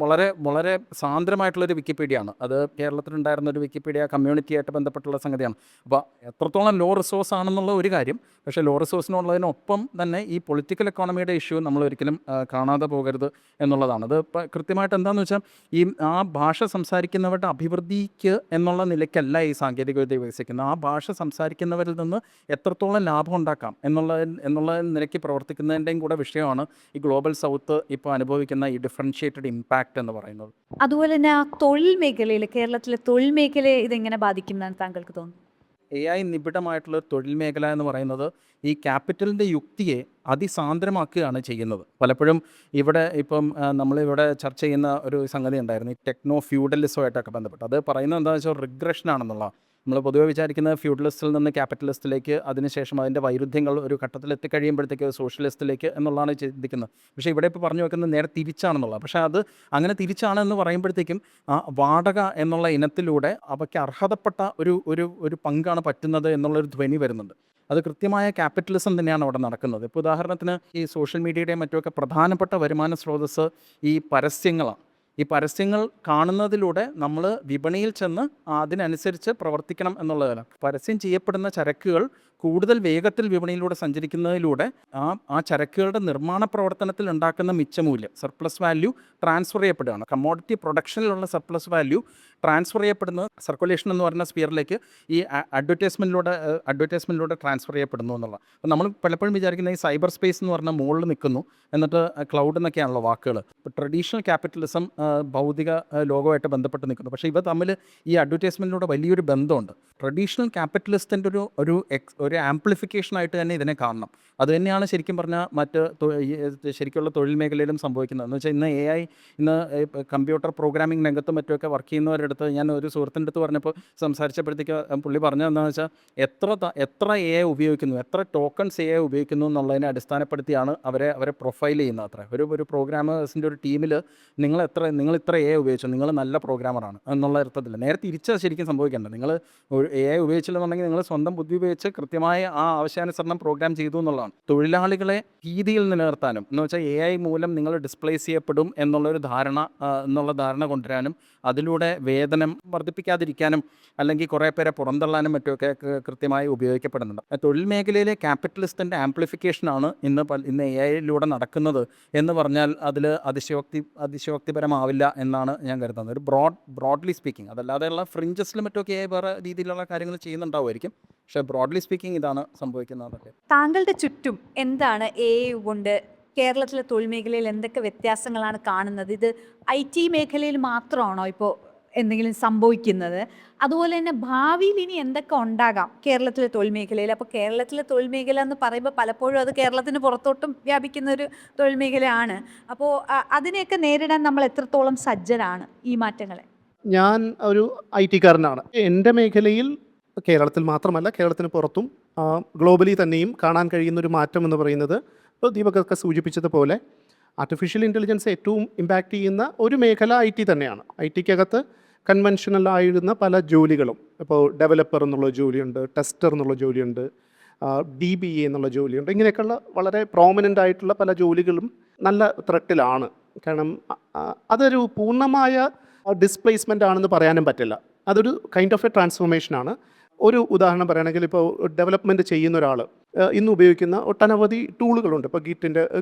വളരെ വളരെ സാന്ദ്രമായിട്ടുള്ളൊരു വിക്കിപീഡിയയാണ്. അത് കേരളത്തിലുണ്ടായിരുന്ന ഒരു വിക്കിപീഡിയ കമ്മ്യൂണിറ്റിയായിട്ട് ബന്ധപ്പെട്ടുള്ള സംഗതിയാണ്. അപ്പോൾ എത്രത്തോളം ലോ റിസോഴ്സ് ആണെന്നുള്ള ഒരു കാര്യം, പക്ഷേ ലോ റിസോഴ്സിനുള്ളതിനൊപ്പം തന്നെ ഈ പൊളിറ്റിക്കൽ എക്കോണമിയുടെ ഇഷ്യൂ നമ്മൾ ഒരിക്കലും കാണാതെ പോകരുത് എന്നുള്ളതാണ്. അത് കൃത്യമായിട്ട് എന്താണെന്ന് വെച്ചാൽ ആ ഭാഷ സംസാരിക്കുന്നവരുടെ അഭിവൃദ്ധിക്ക് എന്നുള്ള നിലയ്ക്കല്ല ഈ സാങ്കേതികവിദ്യ വികസിക്കുന്നത്. ആ ഭാഷ സംസാരിക്കുന്നവരിൽ നിന്ന് എത്രത്തോളം ലാഭം ഉണ്ടാക്കാം എന്നുള്ള നിലയ്ക്ക് പ്രവർത്തിക്കുന്നതിൻ്റെയും കൂടെ വിഷയമാണ് ഈ ഗ്ലോബൽ സൗത്ത് ഇപ്പോൾ അനുഭവിക്കുന്ന ഈ ഡിഫറൻഷ്യേറ്റഡ് ഇമ്പാക്റ്റ് എന്ന് പറയുന്നത്. അതുപോലെ തന്നെ ആ തൊഴിൽ മേഖലയിൽ, കേരളത്തിലെ തൊഴിൽ മേഖലയെ ഇതെങ്ങനെ ബാധിക്കും എന്നാണ് താങ്കൾക്ക് തോന്നുന്നത്? AI നിബിഡമായിട്ടുള്ള തൊഴിൽ മേഖല എന്ന് പറയുന്നത് ഈ ക്യാപിറ്റലിൻ്റെ യുക്തിയെ അതിസാന്ദ്രമാക്കുകയാണ് ചെയ്യുന്നത്. പലപ്പോഴും ഇപ്പം നമ്മളിവിടെ ചർച്ച ചെയ്യുന്ന ഒരു സംഗതി ഉണ്ടായിരുന്നു, ഈ ടെക്നോ ഫ്യൂഡലിസമായിട്ടൊക്കെ ബന്ധപ്പെട്ട്. അത് പറയുന്നത് എന്താണെന്ന് വെച്ചാൽ റിഗ്രഷനാണെന്നുള്ള. നമ്മൾ പൊതുവെ വിചാരിക്കുന്നത് ഫ്യൂഡലിസ്റ്റിൽ നിന്ന് ക്യാപിറ്റലിസ്റ്റിലേക്ക്, അതിനുശേഷം അതിൻ്റെ വൈരുദ്ധ്യങ്ങൾ ഒരു ഘട്ടത്തിൽ എത്തിക്കഴിയുമ്പോഴത്തേക്ക് സോഷ്യലിസ്റ്റിലേക്ക് എന്നുള്ളതാണ് ചിന്തിക്കുന്നത്. പക്ഷേ ഇവിടെ ഇപ്പോൾ പറഞ്ഞു വെക്കുന്നത് നേരെ തിരിച്ചാണെന്നുള്ളത്. പക്ഷേ അത് അങ്ങനെ തിരിച്ചാണെന്ന് പറയുമ്പോഴത്തേക്കും ആ വാടക എന്നുള്ള ഇനത്തിലൂടെ അവയ്ക്ക് അർഹതപ്പെട്ട ഒരു പങ്കാണ് പറ്റുന്നത് എന്നുള്ളൊരു ധ്വനി വരുന്നുണ്ട്. അത് കൃത്യമായ ക്യാപിറ്റലിസം തന്നെയാണ് അവിടെ നടക്കുന്നത്. ഇപ്പോൾ ഉദാഹരണത്തിന് ഈ സോഷ്യൽ മീഡിയയുടെയും മറ്റുമൊക്കെ പ്രധാനപ്പെട്ട വരുമാന സ്രോതസ്സ് ഈ പരസ്യങ്ങളാണ്. ഈ പരസ്യങ്ങൾ കാണുന്നതിലൂടെ നമ്മൾ വിപണിയിൽ ചെന്ന് അതിനനുസരിച്ച് പ്രവർത്തിക്കണം എന്നുള്ളതല്ല. പരസ്യം ചെയ്യപ്പെടുന്ന ചരക്കുകൾ കൂടുതൽ വേഗത്തിൽ വിപണിയിലൂടെ സഞ്ചരിക്കുന്നതിലൂടെ ആ ചരക്കുകളുടെ നിർമ്മാണ പ്രവർത്തനത്തിൽ ഉണ്ടാക്കുന്ന മിച്ചമൂല്യം, സർപ്ലസ് വാല്യൂ ട്രാൻസ്ഫർ ചെയ്യപ്പെടുകയാണ്. കമ്മോഡിറ്റി പ്രൊഡക്ഷനിലുള്ള സർപ്ലസ് വാല്യൂ ട്രാൻസ്ഫർ ചെയ്യപ്പെടുന്ന സർക്കുലേഷൻ എന്ന് പറയുന്ന സ്പിയറിലേക്ക് ഈ അഡ്വർടൈസ്മെൻറ്റിലൂടെ ട്രാൻസ്ഫർ ചെയ്യപ്പെടുന്നു എന്നുള്ളത്. അപ്പോൾ നമ്മൾ പലപ്പോഴും വിചാരിക്കുന്ന ഈ സൈബർ സ്പേസ് എന്ന് പറഞ്ഞാൽ മുകളിൽ നിൽക്കുന്നു, എന്നിട്ട് ക്ലൗഡ് എന്നൊക്കെയാണല്ലോ വാക്കുകൾ. ഇപ്പോൾ ട്രഡീഷണൽ ക്യാപിറ്റലിസം ഭൗതിക ലോകമായിട്ട് ബന്ധപ്പെട്ട് നിൽക്കുന്നു. പക്ഷേ ഇവ തമ്മിൽ ഈ അഡ്വർടൈസ്മെൻറ്റിലൂടെ വലിയൊരു ബന്ധമുണ്ട്. ട്രഡീഷണൽ ക്യാപിറ്റലിസ്റ്റിൻ്റെ ഒരു ആംപ്ലിഫിക്കേഷനായിട്ട് തന്നെ ഇതിനെ കാണണം. അതുതന്നെയാണ് ശരിക്കും പറഞ്ഞാൽ ശരിക്കുള്ള തൊഴിൽ മേഖലയിലും സംഭവിക്കുന്നത്. എന്ന് വെച്ചാൽ ഇന്ന് കമ്പ്യൂട്ടർ പ്രോഗ്രാമിംഗ് രംഗത്തും മറ്റുമൊക്കെ വർക്ക് ചെയ്യുന്നവരുടെ അടുത്ത് ഞാൻ ഒരു സുഹൃത്തിൻ്റെ അടുത്ത് പറഞ്ഞപ്പോൾ സംസാരിച്ചപ്പോഴത്തേക്ക് പുള്ളി പറഞ്ഞത് എന്താണെന്ന് വെച്ചാൽ എത്ര AI ഉപയോഗിക്കുന്നു, എത്ര ടോക്കൺസ് AI ഉപയോഗിക്കുന്നു എന്നുള്ളതിനെ അടിസ്ഥാനപ്പെടുത്തിയാണ് അവരെ പ്രൊഫൈൽ ചെയ്യുന്നത്. അത്ര ഒരു പ്രോഗ്രാമേഴ്സിൻ്റെ ഒരു ടീമിൽ നിങ്ങൾ ഇത്ര AI ഉപയോഗിച്ചു, നിങ്ങൾ നല്ല പ്രോഗ്രാമറാണ് എന്നുള്ള അർത്ഥത്തില്ല. നേരെ തിരിച്ചാൽ ശരിക്കും സംഭവിക്കേണ്ടത്. നിങ്ങൾ AI ഉപയോഗിച്ചില്ലെന്നുണ്ടെങ്കിൽ നിങ്ങൾ സ്വന്തം ബുദ്ധി ഉപയോഗിച്ച് കൃത്യമായ ആ ആവശ്യാനുസരണം പ്രോഗ്രാം ചെയ്തു എന്നുള്ളതാണ്. തൊഴിലാളികളെ ഭീതിയിൽ നിലനിർത്താനും, എന്ന് വെച്ചാൽ AI മൂലം നിങ്ങൾ ഡിസ്പ്ലേസ് ചെയ്യപ്പെടും എന്നുള്ള ധാരണ കൊണ്ടുവരാനും അതിലൂടെ വേതനം വർദ്ധിപ്പിക്കാതിരിക്കാനും അല്ലെങ്കിൽ കുറേ പേരെ പുറന്തള്ളാനും മറ്റുമൊക്കെ കൃത്യമായി ഉപയോഗിക്കപ്പെടുന്നുണ്ട്. തൊഴിൽ മേഖലയിലെ ക്യാപിറ്റലിസ്റ്റിൻ്റെ ആംപ്ലിഫിക്കേഷനാണ് ഇന്ന് AI നടക്കുന്നത് എന്ന് പറഞ്ഞാൽ അതിൽ അതിശയോക്തിപരമാവില്ല എന്നാണ് ഞാൻ കരുതുന്നത്. ബ്രോഡ്ലി സ്പീക്കിംഗ്, അതല്ലാതെയുള്ള ഫ്രിഞ്ചസിലും മറ്റുമൊക്കെ AI വേറെ രീതിയിലുള്ള കാര്യങ്ങൾ ചെയ്യുന്നുണ്ടാവുമായിരിക്കും. പക്ഷേ ബ്രോഡ്ലി സ്പീക്കിംഗ് ഇതാണ് സംഭവിക്കുന്നതൊക്കെ. താങ്കളുടെ ചുറ്റും എന്താണ് AI കൊണ്ട് കേരളത്തിലെ തൊഴിൽ മേഖലയിൽ എന്തൊക്കെ വ്യത്യാസങ്ങളാണ് കാണുന്നത്? ഇത് IT മേഖലയിൽ മാത്രമാണോ ഇപ്പോൾ എന്തെങ്കിലും സംഭവിക്കുന്നത്? അതുപോലെ തന്നെ ഭാവിയിൽ ഇനി എന്തൊക്കെ ഉണ്ടാകാം കേരളത്തിലെ തൊഴിൽ മേഖലയിൽ? അപ്പോൾ കേരളത്തിലെ തൊഴിൽ മേഖല എന്ന് പറയുമ്പോൾ പലപ്പോഴും അത് കേരളത്തിന് പുറത്തോട്ടും വ്യാപിക്കുന്ന ഒരു തൊഴിൽ മേഖലയാണ്. അപ്പോൾ അതിനെയൊക്കെ നേരിടാൻ നമ്മൾ എത്രത്തോളം സജ്ജരാണ് ഈ മാറ്റങ്ങളെ? ഞാൻ ഒരു IT കാരനാണ്. എൻ്റെ മേഖലയിൽ കേരളത്തിൽ മാത്രമല്ല, കേരളത്തിന് പുറത്തും ഗ്ലോബലി തന്നെയും കാണാൻ കഴിയുന്ന ഒരു മാറ്റം എന്ന് പറയുന്നത്, ഇപ്പോൾ ദീപകൊക്കെ സൂചിപ്പിച്ചതുപോലെ ആർട്ടിഫിഷ്യൽ ഇൻ്റലിജൻസ് ഏറ്റവും ഇമ്പാക്റ്റ് ചെയ്യുന്ന ഒരു മേഖല IT തന്നെയാണ്. ITക്കകത്ത് കൺവെൻഷനൽ ആയിരുന്ന പല ജോലികളും, ഇപ്പോൾ ഡെവലപ്പർ എന്നുള്ള ജോലിയുണ്ട്, ടെസ്റ്റർ എന്നുള്ള ജോലിയുണ്ട്, DBA എന്നുള്ള ജോലിയുണ്ട്. ഇങ്ങനെയൊക്കെയുള്ള വളരെ പ്രോമിനൻ്റ് ആയിട്ടുള്ള പല ജോലികളും നല്ല ത്രെട്ടിലാണ്. കാരണം അതൊരു പൂർണ്ണമായ ഡിസ്പ്ലേസ്മെൻ്റ് ആണെന്ന് പറയാനും പറ്റില്ല. അതൊരു കൈൻഡ് ഓഫ് എ ട്രാൻസ്ഫോർമേഷനാണ്. ഒരു ഉദാഹരണം പറയുകയാണെങ്കിൽ, ഇപ്പോൾ ഡെവലപ്മെൻറ്റ് ചെയ്യുന്ന ഒരാൾ ഇന്ന് ഉപയോഗിക്കുന്ന ഒട്ടനവധി ടൂളുകളുണ്ട്. ഇപ്പോൾ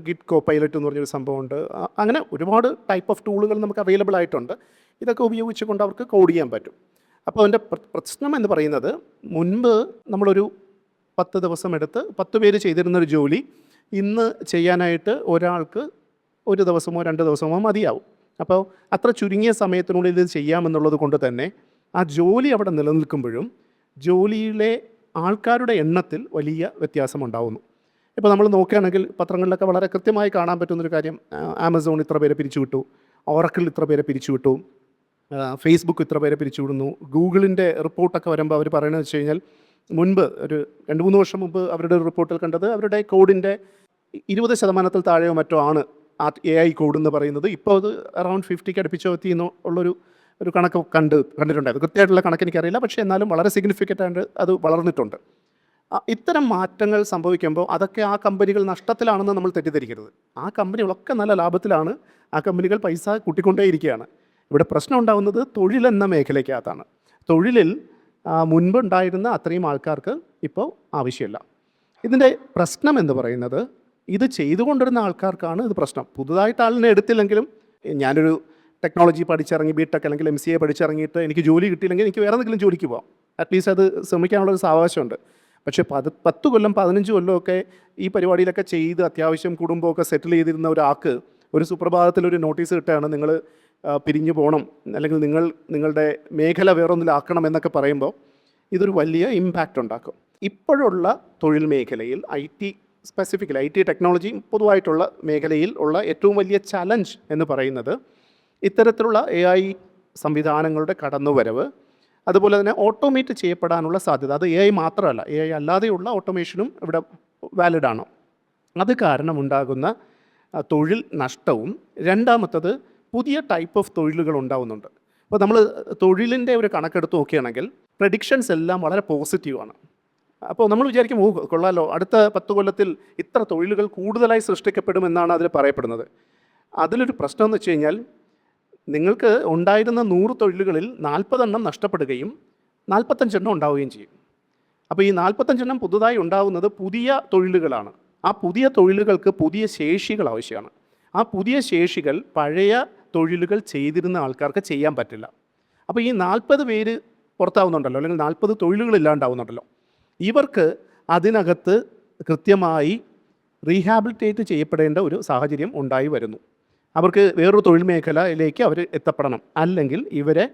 ഗിറ്റ് കോപൈലറ്റ് എന്ന് പറഞ്ഞൊരു സംഭവമുണ്ട്. അങ്ങനെ ഒരുപാട് ടൈപ്പ് ഓഫ് ടൂളുകൾ നമുക്ക് അവൈലബിൾ ആയിട്ടുണ്ട്. ഇതൊക്കെ ഉപയോഗിച്ചുകൊണ്ട് അവർക്ക് കോഡ് ചെയ്യാൻ പറ്റും. അപ്പോൾ അതിൻ്റെ പ്രശ്നം എന്ന് പറയുന്നത്, മുൻപ് നമ്മളൊരു 10 ദിവസം എടുത്ത് 10 പേര് ചെയ്തിരുന്നൊരു ജോലി ഇന്ന് ചെയ്യാനായിട്ട് ഒരാൾക്ക് 1 ദിവസമോ 2 ദിവസമോ മതിയാവും. അപ്പോൾ അത്ര ചുരുങ്ങിയ സമയത്തിനുള്ളിൽ ഇത് ചെയ്യാമെന്നുള്ളത് കൊണ്ട് തന്നെ ആ ജോലി അവിടെ നിലനിൽക്കുമ്പോഴും ജോലിയിലെ ആൾക്കാരുടെ എണ്ണത്തിൽ വലിയ വ്യത്യാസമുണ്ടാവുന്നു. ഇപ്പോൾ നമ്മൾ നോക്കുകയാണെങ്കിൽ പത്രങ്ങളിലൊക്കെ വളരെ കൃത്യമായി കാണാൻ പറ്റുന്നൊരു കാര്യം, ആമസോൺ ഇത്ര പേരെ പിരിച്ചുവിട്ടു, ഓറക്കിൾ ഇത്ര പേരെ പിരിച്ചുവിട്ടു, ഫേസ്ബുക്ക് ഇത്ര പേരെ പിരിച്ചുവിടുന്നു. ഗൂഗിളിൻ്റെ റിപ്പോർട്ടൊക്കെ വരുമ്പോൾ അവർ പറയുന്നത് വെച്ച് കഴിഞ്ഞാൽ, മുൻപ് ഒരു 2-3 വർഷം മുമ്പ് അവരുടെ ഒരു റിപ്പോർട്ടിൽ കണ്ടത്, അവരുടെ കോഡിൻ്റെ 20% താഴെയോ മറ്റോ ആണ് AI കോഡ് എന്ന് പറയുന്നത്. ഇപ്പോൾ അത് അറൗണ്ട് 50 അടുപ്പിച്ചോ എത്തി എന്നുള്ളൊരു കണക്ക് കണ്ടിട്ടുണ്ടായിരുന്നു. കൃത്യമായിട്ടുള്ള കണക്ക് എനിക്കറിയില്ല, പക്ഷേ എന്നാലും വളരെ സിഗ്നിഫിക്കൻ്റ് ആയിട്ട് അത് വളർന്നിട്ടുണ്ട്. ഇത്തരം മാറ്റങ്ങൾ സംഭവിക്കുമ്പോൾ അതൊക്കെ ആ കമ്പനികൾ നഷ്ടത്തിലാണെന്ന് നമ്മൾ തെറ്റിദ്ധരിക്കരുത്. ആ കമ്പനികളൊക്കെ നല്ല ലാഭത്തിലാണ്. ആ കമ്പനികൾ പൈസ കൂട്ടിക്കൊണ്ടേയിരിക്കുകയാണ്. ഇവിടെ പ്രശ്നം ഉണ്ടാകുന്നത് തൊഴിലെന്ന മേഖലയ്ക്കകത്താണ്. തൊഴിലിൽ മുൻപുണ്ടായിരുന്ന അത്രയും ആൾക്കാർക്ക് ഇപ്പോൾ ആവശ്യമില്ല. ഇതിൻ്റെ പ്രശ്നം എന്ന് പറയുന്നത്, ഇത് ചെയ്തുകൊണ്ടിരുന്ന ആൾക്കാർക്കാണ് ഇത് പ്രശ്നം. പുതുതായിട്ട് ആളിനെ എടുത്തില്ലെങ്കിലും, ഞാനൊരു ടെക്നോളജി പഠിച്ചിറങ്ങി BTech അല്ലെങ്കിൽ MCA പഠിച്ചിറങ്ങിയിട്ട് എനിക്ക് ജോലി കിട്ടിയില്ലെങ്കിൽ എനിക്ക് വേറെ എന്തെങ്കിലും ജോലിക്ക് പോകാം. അറ്റ്ലീസ്റ്റ് അത് ശ്രമിക്കാനുള്ളൊരു സാവകാശമുണ്ട്. പക്ഷേ 10 കൊല്ലം 15 കൊല്ലമൊക്കെ ഈ പരിപാടിയിലൊക്കെ ചെയ്ത് അത്യാവശ്യം കുടുംബമൊക്കെ സെറ്റിൽ ചെയ്തിരുന്ന ഒരാൾക്ക് ഒരു സുപ്രഭാതത്തിലൊരു നോട്ടീസ് കിട്ടുകയാണ്, നിങ്ങൾ പിരിഞ്ഞു പോകണം, അല്ലെങ്കിൽ നിങ്ങളുടെ മേഖല വേറൊന്നിലാക്കണം എന്നൊക്കെ പറയുമ്പോൾ ഇതൊരു വലിയ ഇമ്പാക്റ്റ് ഉണ്ടാക്കും. ഇപ്പോഴുള്ള തൊഴിൽ മേഖലയിൽ സ്പെസിഫിക്കലി IT ടെക്നോളജി പൊതുവായിട്ടുള്ള മേഖലയിൽ ഉള്ള ഏറ്റവും വലിയ ചലഞ്ച് എന്ന് പറയുന്നത്, ഇത്തരത്തിലുള്ള AI സംവിധാനങ്ങളുടെ കടന്നുവരവ്, അതുപോലെ തന്നെ ഓട്ടോമേറ്റ് ചെയ്യപ്പെടാനുള്ള സാധ്യത. അത് AI മാത്രമല്ല, AI അല്ലാതെയുള്ള ഓട്ടോമേഷനും ഇവിടെ വാലിഡാണ്. അത് കാരണം ഉണ്ടാകുന്ന തൊഴിൽ നഷ്ടവും. രണ്ടാമത്തത്, പുതിയ ടൈപ്പ് ഓഫ് തൊഴിലുകൾ ഉണ്ടാകുന്നുണ്ട്. അപ്പോൾ നമ്മൾ തൊഴിലിൻ്റെ ഒരു കണക്കെടുത്ത് നോക്കുകയാണെങ്കിൽ പ്രഡിക്ഷൻസ് എല്ലാം വളരെ പോസിറ്റീവാണ്. അപ്പോൾ നമ്മൾ വിചാരിക്കും, കൊള്ളാലോ, അടുത്ത 10 കൊല്ലത്തിൽ ഇത്ര തൊഴിലുകൾ കൂടുതലായി സൃഷ്ടിക്കപ്പെടുമെന്നാണ് അതിൽ പറയപ്പെടുന്നത്. അതിലൊരു പ്രശ്നം എന്ന് വെച്ച് കഴിഞ്ഞാൽ, നിങ്ങൾക്ക് ഉണ്ടായിരുന്ന 100 തൊഴിലുകളിൽ 40 എണ്ണം നഷ്ടപ്പെടുകയും 45 എണ്ണം ഉണ്ടാവുകയും ചെയ്യും. അപ്പോൾ ഈ 45 എണ്ണം പുതുതായി ഉണ്ടാവുന്നത് പുതിയ തൊഴിലുകളാണ്. ആ പുതിയ തൊഴിലുകൾക്ക് പുതിയ ശേഷികൾ ആവശ്യമാണ്. ആ പുതിയ ശേഷികൾ പഴയ തൊഴിലുകൾ ചെയ്തിരുന്ന ആൾക്കാർക്ക് ചെയ്യാൻ പറ്റില്ല. അപ്പോൾ ഈ 40 പേര് പുറത്താവുന്നുണ്ടല്ലോ, അല്ലെങ്കിൽ 40 തൊഴിലുകൾ ഇല്ലാണ്ടാവുന്നുണ്ടല്ലോ, ഇവർക്ക് അതിനകത്ത് കൃത്യമായി റീഹാബിലിറ്റേറ്റ് ചെയ്യപ്പെടേണ്ട ഒരു സാഹചര്യം ഉണ്ടായി വരുന്നു. അവർക്ക് വേറൊരു തൊഴിൽ മേഖലയിലേക്ക് അവർ എത്തപ്പെടണം, അല്ലെങ്കിൽ ഇവരെ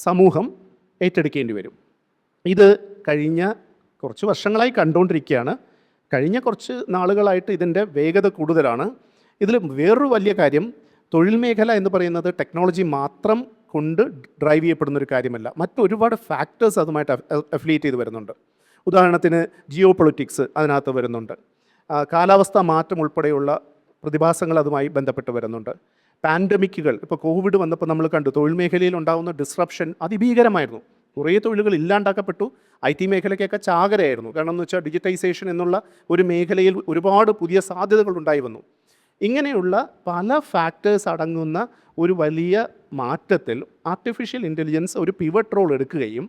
സമൂഹം ഏറ്റെടുക്കേണ്ടി വരും. ഇത് കഴിഞ്ഞ കുറച്ച് വർഷങ്ങളായി കണ്ടുകൊണ്ടിരിക്കുകയാണ്. കഴിഞ്ഞ കുറച്ച് നാളുകളായിട്ട് ഇതിൻ്റെ വേഗത കൂടുതലാണ്. ഇതിൽ വേറൊരു വലിയ കാര്യം, തൊഴിൽ മേഖല എന്ന് പറയുന്നത് ടെക്നോളജി മാത്രം കൊണ്ട് ഡ്രൈവ് ചെയ്യപ്പെടുന്നൊരു കാര്യമല്ല. മറ്റൊരുപാട് ഫാക്ടേഴ്സ് അതുമായിട്ട് അഫിലിയേറ്റ് ചെയ്ത് വരുന്നുണ്ട്. ഉദാഹരണത്തിന് ജിയോ പൊളിറ്റിക്സ് അതിനകത്ത് വരുന്നുണ്ട്. കാലാവസ്ഥാ മാറ്റം ഉൾപ്പെടെയുള്ള പ്രതിഭാസങ്ങൾ അതുമായി ബന്ധപ്പെട്ട് വരുന്നുണ്ട്. പാൻഡമിക്കുകൾ, ഇപ്പോൾ കോവിഡ് വന്നപ്പോൾ നമ്മൾ കണ്ടു, തൊഴിൽ മേഖലയിൽ ഉണ്ടാകുന്ന ഡിസ്റപ്ഷൻ അതിഭീകരമായിരുന്നു. കുറേ തൊഴിലുകൾ ഇല്ലാണ്ടാക്കപ്പെട്ടു. IT മേഖലയ്ക്കൊക്കെ ചാകരയായിരുന്നു. കാരണം എന്ന് വെച്ചാൽ ഡിജിറ്റൈസേഷൻ എന്നുള്ള ഒരു മേഖലയിൽ ഒരുപാട് പുതിയ സാധ്യതകൾ ഉണ്ടായി വന്നു. ഇങ്ങനെയുള്ള പല ഫാക്ടേഴ്സ് അടങ്ങുന്ന ഒരു വലിയ മാറ്റത്തിൽ ആർട്ടിഫിഷ്യൽ ഇൻ്റലിജൻസ് ഒരു പിവറ്റ് റോൾ എടുക്കുകയും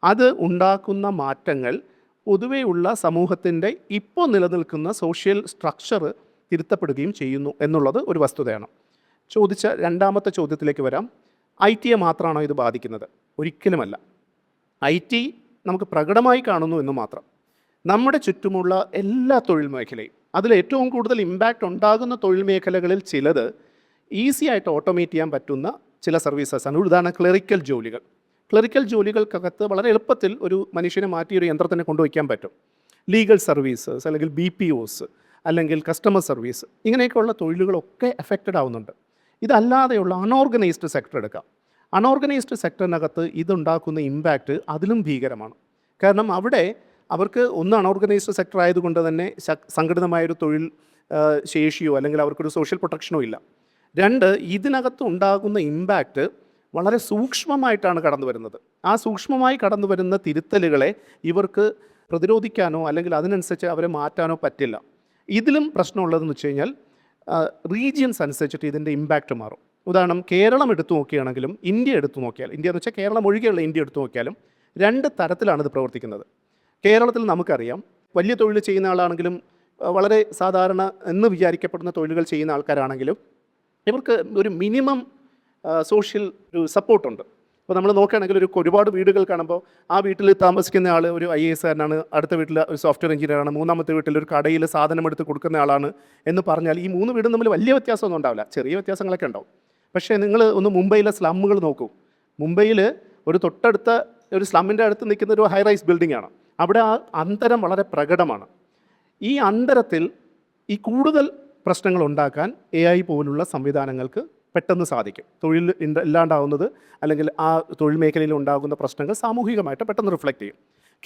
അത് ഉണ്ടാക്കുന്ന മാറ്റങ്ങൾ പൊതുവെയുള്ള സമൂഹത്തിൻ്റെ ഇപ്പോൾ നിലനിൽക്കുന്ന സോഷ്യൽ സ്ട്രക്ചർ തിരുത്തപ്പെടുകയും ചെയ്യുന്നു എന്നുള്ളത് ഒരു വസ്തുതയാണ്. ചോദിച്ച രണ്ടാമത്തെ ചോദ്യത്തിലേക്ക് വരാം. IT മാത്രമാണോ ഇത് ബാധിക്കുന്നത്? ഒരിക്കലുമല്ല. IT നമുക്ക് പ്രകടമായി കാണുന്നു എന്ന് മാത്രം. നമ്മുടെ ചുറ്റുമുള്ള എല്ലാ തൊഴിൽ മേഖലയും, അതിൽ ഏറ്റവും കൂടുതൽ ഇമ്പാക്റ്റ് ഉണ്ടാകുന്ന തൊഴിൽ മേഖലകളിൽ ചിലത് ഈസി ആയിട്ട് ഓട്ടോമേറ്റ് ചെയ്യാൻ പറ്റുന്ന ചില സർവീസസാണ്. ഉദാഹരണം ക്ലറിക്കൽ ജോലികൾ. ക്ലറിക്കൽ ജോലികൾക്കകത്ത് വളരെ എളുപ്പത്തിൽ ഒരു മനുഷ്യനെ മാറ്റി ഒരു യന്ത്രത്തിനെ കൊണ്ടുവയ്ക്കാൻ പറ്റും. ലീഗൽ സർവീസസ്, അല്ലെങ്കിൽ BPOs, അല്ലെങ്കിൽ കസ്റ്റമർ സർവീസ്, ഇങ്ങനെയൊക്കെയുള്ള തൊഴിലുകളൊക്കെ എഫക്റ്റഡ് ആവുന്നുണ്ട്. ഇതല്ലാതെയുള്ള അൺഓർഗനൈസ്ഡ് സെക്ടർ എടുക്കാം. അൺഓർഗനൈസ്ഡ് സെക്ടറിനകത്ത് ഇതുണ്ടാക്കുന്ന ഇമ്പാക്റ്റ് അതിലും ഭീകരമാണ്. കാരണം അവിടെ അവർക്ക് ഒന്ന് അൺഓർഗനൈസ്ഡ് സെക്ടർ ആയതുകൊണ്ട് തന്നെ സംഘടിതമായൊരു തൊഴിൽ ശേഷിയോ അല്ലെങ്കിൽ അവർക്കൊരു സോഷ്യൽ പ്രൊട്ടക്ഷനോ ഇല്ല. രണ്ട്, ഇതിനകത്ത് ഉണ്ടാകുന്ന ഇമ്പാക്റ്റ് വളരെ സൂക്ഷ്മമായിട്ടാണ് കടന്നു വരുന്നത്. ആ സൂക്ഷ്മമായി കടന്നു വരുന്ന തിരുത്തലുകളെ ഇവർക്ക് പ്രതിരോധിക്കാനോ അല്ലെങ്കിൽ അതിനനുസരിച്ച് അവരെ മാറ്റാനോ പറ്റില്ല. ഇതിലും പ്രശ്നമുള്ളതെന്ന് വെച്ച് കഴിഞ്ഞാൽ റീജിയൻസ് അനുസരിച്ചിട്ട് ഇതിൻ്റെ ഇമ്പാക്റ്റ് മാറും. ഉദാഹരണം കേരളം എടുത്തു നോക്കുകയാണെങ്കിലും ഇന്ത്യ എടുത്തു നോക്കിയാൽ, ഇന്ത്യ എന്ന് വെച്ചാൽ കേരളം ഒഴികെയുള്ള ഇന്ത്യ എടുത്തു നോക്കിയാലും രണ്ട് തരത്തിലാണ് ഇത് പ്രവർത്തിക്കുന്നത്. കേരളത്തിൽ നമുക്കറിയാം, വലിയ തൊഴിൽ ചെയ്യുന്ന ആളാണെങ്കിലും വളരെ സാധാരണ എന്ന് വിചാരിക്കപ്പെടുന്ന തൊഴിലുകൾ ചെയ്യുന്ന ആൾക്കാരാണെങ്കിലും ഇവർക്ക് ഒരു മിനിമം സോഷ്യൽ ഒരു സപ്പോർട്ടുണ്ട്. ഇപ്പോൾ നമ്മൾ നോക്കുകയാണെങ്കിൽ ഒരുപാട് വീടുകൾ കാണുമ്പോൾ ആ വീട്ടിൽ താമസിക്കുന്ന ആൾ ഒരു IAS കാരനാണ്, അടുത്ത വീട്ടിൽ ഒരു സോഫ്റ്റ്വെയർ എഞ്ചിനീയറാണ്, മൂന്നാമത്തെ വീട്ടിൽ ഒരു കടയിൽ സാധനം എടുത്ത് കൊടുക്കുന്ന ആളാണ് എന്ന് പറഞ്ഞാൽ ഈ 3 വീടും തമ്മിൽ വലിയ വ്യത്യാസമൊന്നും ഉണ്ടാവില്ല, ചെറിയ വ്യത്യാസങ്ങളൊക്കെ ഉണ്ടാവും. പക്ഷേ നിങ്ങൾ ഒന്ന് മുംബൈയിലെ സ്ലമ്മുകൾ നോക്കൂ. മുംബൈയിൽ ഒരു തൊട്ടടുത്ത ഒരു സ്ലമ്മിൻ്റെ അടുത്ത് നിൽക്കുന്ന ഒരു ഹൈ റൈസ് ബിൽഡിംഗ് ആണ്. അവിടെ ആ അന്തരം വളരെ പ്രകടമാണ്. ഈ അന്തരത്തിൽ ഈ കൂടുതൽ പ്രശ്നങ്ങൾ ഉണ്ടാക്കാൻ AI പോലുള്ള സംവിധാനങ്ങൾക്ക് പെട്ടെന്ന് സാധിക്കും. തൊഴിൽ ഇല്ലാണ്ടാവുന്നത് അല്ലെങ്കിൽ ആ തൊഴിൽ മേഖലയിൽ ഉണ്ടാകുന്ന പ്രശ്നങ്ങൾ സാമൂഹികമായിട്ട് പെട്ടെന്ന് റിഫ്ലക്റ്റ് ചെയ്യും.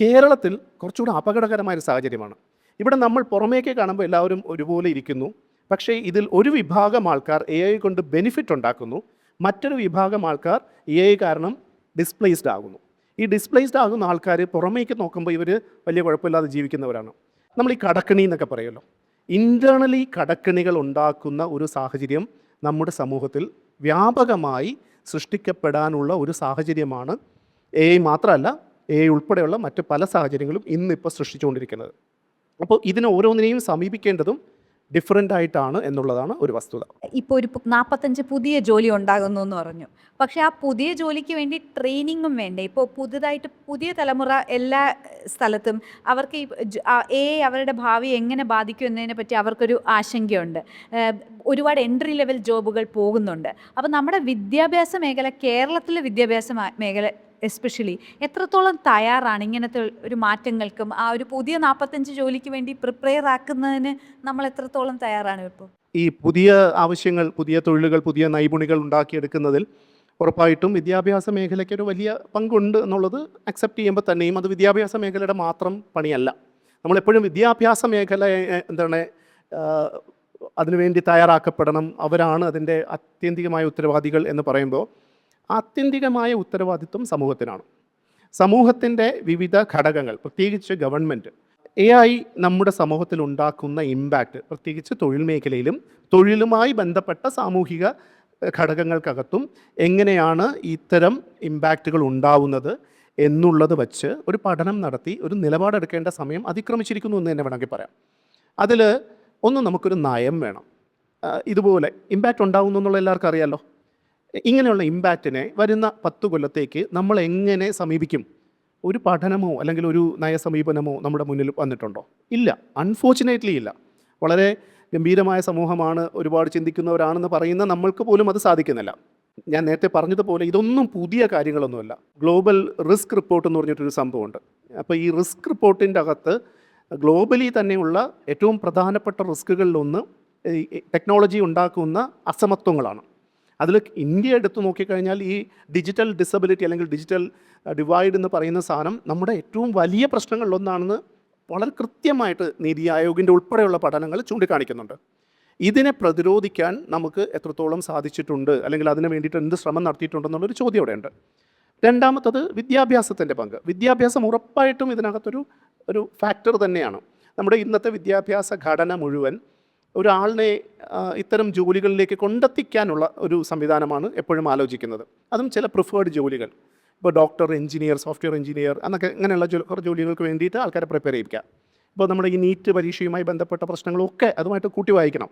കേരളത്തിൽ കുറച്ചുകൂടി അപകടകരമായൊരു സാഹചര്യമാണ്. ഇവിടെ നമ്മൾ പുറമേക്ക് കാണുമ്പോൾ എല്ലാവരും ഒരുപോലെ ഇരിക്കുന്നു. പക്ഷേ ഇതിൽ ഒരു വിഭാഗം ആൾക്കാർ AI കൊണ്ട് ബെനിഫിറ്റ് ഉണ്ടാക്കുന്നു, മറ്റൊരു വിഭാഗം ആൾക്കാർ AI കാരണം ഡിസ്പ്ലേസ്ഡ് ആകുന്നു. ഈ ഡിസ്പ്ലേസ്ഡ് ആകുന്ന ആൾക്കാർ പുറമേക്ക് നോക്കുമ്പോൾ ഇവർ വലിയ കുഴപ്പമില്ലാതെ ജീവിക്കുന്നവരാണ്. നമ്മൾ ഈ കടക്കണി എന്നൊക്കെ പറയുമല്ലോ, ഇൻറ്റേർണലി കടക്കണികൾ ഉണ്ടാക്കുന്ന ഒരു സാഹചര്യം നമ്മുടെ സമൂഹത്തിൽ വ്യാപകമായി സൃഷ്ടിക്കപ്പെടാനുള്ള ഒരു സാഹചര്യമാണ് AI മാത്രമല്ല, AI ഉൾപ്പെടെയുള്ള മറ്റ് പല സാഹചര്യങ്ങളും ഇന്നിപ്പോൾ സൃഷ്ടിച്ചുകൊണ്ടിരിക്കുന്നത്. അപ്പോൾ ഇതിനെ ഓരോന്നിനെയും സമീപിക്കേണ്ടതും ഡിഫറൻ്റ് ആയിട്ടാണ് എന്നുള്ളതാണ് ഒരു വസ്തുത. ഇപ്പോൾ ഒരു 45 പുതിയ ജോലി ഉണ്ടാകുന്നു എന്ന് പറഞ്ഞു. പക്ഷേ ആ പുതിയ ജോലിക്ക് വേണ്ടി ട്രെയിനിങ്ങും വേണ്ടേ? ഇപ്പോൾ പുതുതായിട്ട് പുതിയ തലമുറ എല്ലാ സ്ഥലത്തും അവർക്ക് AI അവരുടെ ഭാവി എങ്ങനെ ബാധിക്കും എന്നതിനെ പറ്റി അവർക്കൊരു ആശങ്കയുണ്ട്. ഒരുപാട് എൻട്രി ലെവൽ ജോബുകൾ പോകുന്നുണ്ട്. അപ്പോൾ നമ്മുടെ വിദ്യാഭ്യാസ മേഖല, കേരളത്തിലെ വിദ്യാഭ്യാസ മേഖല എസ്പെഷ്യലി എത്രത്തോളം തയ്യാറാണ് ഇങ്ങനത്തെ ഒരു മാറ്റങ്ങൾക്കും ആ ഒരു പുതിയ 45 ജോലിക്ക് വേണ്ടി പ്രിപ്പയർ ആക്കുന്നതിന് നമ്മൾ എത്രത്തോളം തയ്യാറാണ് ഇപ്പോൾ? ഈ പുതിയ ആവശ്യങ്ങൾ, പുതിയ തൊഴിലുകൾ, പുതിയ നൈപുണികൾ ഉണ്ടാക്കിയെടുക്കുന്നതിൽ ഉറപ്പായിട്ടും വിദ്യാഭ്യാസ മേഖലയ്ക്ക് ഒരു വലിയ പങ്കുണ്ട് എന്നുള്ളത് അക്സെപ്റ്റ് ചെയ്യുമ്പോൾ തന്നെയും അത് വിദ്യാഭ്യാസ മേഖലയുടെ മാത്രം പണിയല്ല. നമ്മളെപ്പോഴും വിദ്യാഭ്യാസ മേഖല അതിനുവേണ്ടി തയ്യാറാക്കപ്പെടണം, അവരാണ് അതിൻ്റെ ആത്യന്തികമായ ഉത്തരവാദികൾ എന്ന് പറയുമ്പോൾ ആത്യന്തികമായ ഉത്തരവാദിത്വം സമൂഹത്തിനാണ്. സമൂഹത്തിൻ്റെ വിവിധ ഘടകങ്ങൾ, പ്രത്യേകിച്ച് ഗവൺമെൻറ്, AI നമ്മുടെ സമൂഹത്തിൽ ഉണ്ടാക്കുന്ന ഇമ്പാക്റ്റ്, പ്രത്യേകിച്ച് തൊഴിൽ മേഖലയിലും തൊഴിലുമായി ബന്ധപ്പെട്ട സാമൂഹിക ഘടകങ്ങൾക്കകത്തും എങ്ങനെയാണ് ഇത്തരം ഇമ്പാക്റ്റുകൾ ഉണ്ടാവുന്നത് എന്നുള്ളത് വച്ച് ഒരു പഠനം നടത്തി ഒരു നിലപാടെടുക്കേണ്ട സമയം അതിക്രമിച്ചിരിക്കുന്നു എന്ന് തന്നെ വേണമെങ്കിൽ പറയാം. അതിൽ ഒന്ന്, നമുക്കൊരു നയം വേണം. ഇതുപോലെ ഇമ്പാക്റ്റ് ഉണ്ടാകുന്നു എന്നുള്ള എല്ലാവർക്കും അറിയാമല്ലോ. ഇങ്ങനെയുള്ള ഇമ്പാക്റ്റിനെ വരുന്ന 10 കൊല്ലത്തേക്ക് നമ്മൾ എങ്ങനെ സമീപിക്കും? ഒരു പഠനമോ അല്ലെങ്കിൽ ഒരു നയസമീപനമോ നമ്മുടെ മുന്നിൽ വന്നിട്ടുണ്ടോ? ഇല്ല, അൺഫോർച്ചുനേറ്റ്ലി ഇല്ല. വളരെ ഗംഭീരമായ സമൂഹമാണ്, ഒരുപാട് ചിന്തിക്കുന്നവരാണെന്ന് പറയുന്ന നമ്മൾക്ക് പോലും അത് സാധിക്കുന്നില്ല. ഞാൻ നേരത്തെ പറഞ്ഞതുപോലെ ഇതൊന്നും പുതിയ കാര്യങ്ങളൊന്നുമല്ല. ഗ്ലോബൽ റിസ്ക് റിപ്പോർട്ട് എന്ന് പറഞ്ഞിട്ടൊരു സംഭവമുണ്ട്. അപ്പോൾ ഈ റിസ്ക് റിപ്പോർട്ടിൻ്റെ അകത്ത് ഗ്ലോബലി തന്നെയുള്ള ഏറ്റവും പ്രധാനപ്പെട്ട റിസ്കുകളിലൊന്ന് ടെക്നോളജി ഉണ്ടാക്കുന്ന അസമത്വങ്ങളാണ്. അതിൽ ഇന്ത്യ എടുത്തു നോക്കിക്കഴിഞ്ഞാൽ ഈ ഡിജിറ്റൽ ഡിസബിലിറ്റി അല്ലെങ്കിൽ ഡിജിറ്റൽ ഡിവൈഡ് എന്ന് പറയുന്ന സാധനം നമ്മുടെ ഏറ്റവും വലിയ പ്രശ്നങ്ങളിലൊന്നാണെന്ന് വളരെ കൃത്യമായിട്ട് നീതി ആയോഗിൻ്റെ ഉൾപ്പെടെയുള്ള പഠനങ്ങൾ ചൂണ്ടിക്കാണിക്കുന്നുണ്ട്. ഇതിനെ പ്രതിരോധിക്കാൻ നമുക്ക് എത്രത്തോളം സാധിച്ചിട്ടുണ്ട് അല്ലെങ്കിൽ അതിന് വേണ്ടിയിട്ട് എന്ത് ശ്രമം നടത്തിയിട്ടുണ്ടെന്നുള്ളൊരു ചോദ്യം ഇവിടെയുണ്ട്. രണ്ടാമത്തത് വിദ്യാഭ്യാസത്തിൻ്റെ പങ്ക്. വിദ്യാഭ്യാസം ഉറപ്പായിട്ടും ഇതിനകത്തൊരു ഫാക്ടർ തന്നെയാണ്. നമ്മുടെ ഇന്നത്തെ വിദ്യാഭ്യാസ ഘടന മുഴുവൻ ഒരാളിനെ ഇത്തരം ജോലികളിലേക്ക് കൊണ്ടെത്തിക്കാനുള്ള ഒരു സംവിധാനമാണ് എപ്പോഴും ആലോചിക്കുന്നത്. അതും ചില പ്രിഫേർഡ് ജോലികൾ, ഇപ്പോൾ ഡോക്ടർ, എഞ്ചിനീയർ, സോഫ്റ്റ്വെയർ എഞ്ചിനീയർ എന്നൊക്കെ ഇങ്ങനെയുള്ള കുറേ ജോലികൾക്ക് വേണ്ടിയിട്ട് ആൾക്കാരെ പ്രിപ്പയർ ചെയ്യിക്കുക. ഇപ്പോൾ നമ്മുടെ ഈ നീറ്റ് പരീക്ഷയുമായി ബന്ധപ്പെട്ട പ്രശ്നങ്ങളൊക്കെ അതുമായിട്ട് കൂട്ടി വായിക്കണം.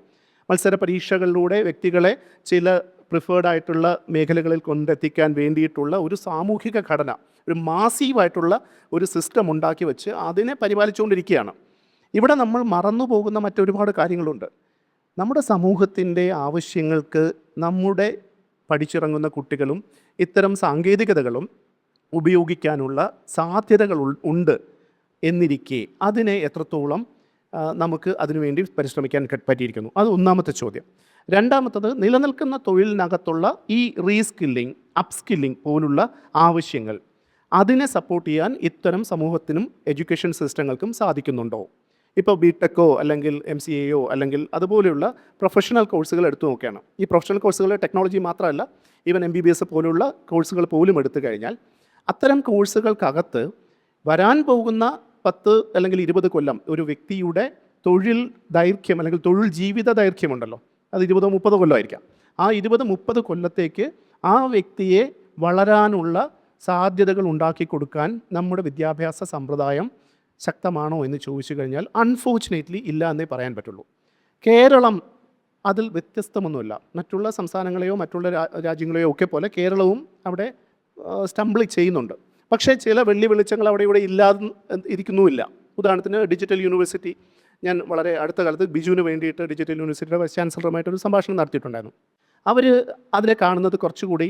മത്സര പരീക്ഷകളിലൂടെ വ്യക്തികളെ ചില പ്രിഫേർഡ് ആയിട്ടുള്ള മേഖലകളിൽ കൊണ്ടെത്തിക്കാൻ വേണ്ടിയിട്ടുള്ള ഒരു സാമൂഹിക ഘടന, ഒരു മാസീവായിട്ടുള്ള ഒരു സിസ്റ്റം ഉണ്ടാക്കി വെച്ച് അതിനെ പരിപാലിച്ചുകൊണ്ടിരിക്കുകയാണ്. ഇവിടെ നമ്മൾ മറന്നു പോകുന്ന മറ്റൊരുപാട് കാര്യങ്ങളുണ്ട്. നമ്മുടെ സമൂഹത്തിൻ്റെ ആവശ്യങ്ങൾക്ക് നമ്മുടെ പഠിച്ചിറങ്ങുന്ന കുട്ടികളും ഇത്തരം സാങ്കേതികതകളും ഉപയോഗിക്കാനുള്ള സാധ്യതകൾ ഉണ്ട് എന്നിരിക്കെ അതിനെ എത്രത്തോളം നമുക്ക് അതിനുവേണ്ടി പരിശ്രമിക്കാൻ പറ്റിയിരിക്കുന്നു. അത് ഒന്നാമത്തെ ചോദ്യം. രണ്ടാമത്തത്, നിലനിൽക്കുന്ന തൊഴിലിനകത്തുള്ള ഈ റീസ്കില്ലിംഗ്, അപ്സ്കില്ലിംഗ് പോലുള്ള ആവശ്യങ്ങൾ, അതിനെ സപ്പോർട്ട് ചെയ്യാൻ ഇത്തരം സമൂഹത്തിനും എഡ്യൂക്കേഷൻ സിസ്റ്റങ്ങൾക്കും സാധിക്കുന്നുണ്ടോ? ഇപ്പോൾ ബിടെക്കോ അല്ലെങ്കിൽ MCAയോ അല്ലെങ്കിൽ അതുപോലെയുള്ള പ്രൊഫഷണൽ കോഴ്സുകൾ എടുത്തു നോക്കുകയാണ്. ഈ പ്രൊഫഷണൽ കോഴ്സുകൾ ടെക്നോളജി മാത്രമല്ല, ഈവൻ MBBS പോലുള്ള കോഴ്സുകൾ പോലും എടുത്തു കഴിഞ്ഞാൽ അത്തരം കോഴ്സുകൾക്കകത്ത് വരാൻ പോകുന്ന 10 അല്ലെങ്കിൽ 20 കൊല്ലം ഒരു വ്യക്തിയുടെ തൊഴിൽ ദൈർഘ്യം അല്ലെങ്കിൽ തൊഴിൽ ജീവിത ദൈർഘ്യമുണ്ടല്ലോ, അത് 20-30 കൊല്ലമായിരിക്കാം. ആ 20-30 കൊല്ലത്തേക്ക് ആ വ്യക്തിയെ വളരാനുള്ള സാധ്യതകൾ ഉണ്ടാക്കി കൊടുക്കാൻ നമ്മുടെ വിദ്യാഭ്യാസ സമ്പ്രദായം ശക്തമാണോ എന്ന് ചോദിച്ചു കഴിഞ്ഞാൽ അൺഫോർച്ചുനേറ്റ്ലി ഇല്ല എന്നേ പറയാൻ പറ്റുള്ളൂ. കേരളം അതിൽ വ്യത്യസ്തമൊന്നുമില്ല. മറ്റുള്ള സംസ്ഥാനങ്ങളെയോ മറ്റുള്ള രാജ്യങ്ങളെയോ ഒക്കെ പോലെ കേരളവും അവിടെ സ്റ്റംബിൾ ചെയ്യുന്നുണ്ട്. പക്ഷേ ചില വെള്ളി വെളിച്ചങ്ങൾ അവിടെ ഇവിടെ ഇല്ലാതെ ഇരിക്കുന്നുമില്ല. ഉദാഹരണത്തിന് ഡിജിറ്റൽ യൂണിവേഴ്സിറ്റി, ഞാൻ വളരെ അടുത്ത കാലത്ത് ബിജുവിന് വേണ്ടിയിട്ട് ഡിജിറ്റൽ യൂണിവേഴ്സിറ്റിയുടെ വൈസ് ചാൻസലറുമായിട്ടൊരു സംഭാഷണം നടത്തിയിട്ടുണ്ടായിരുന്നു. അവർ അതിനെ കാണുന്നത് കുറച്ചുകൂടി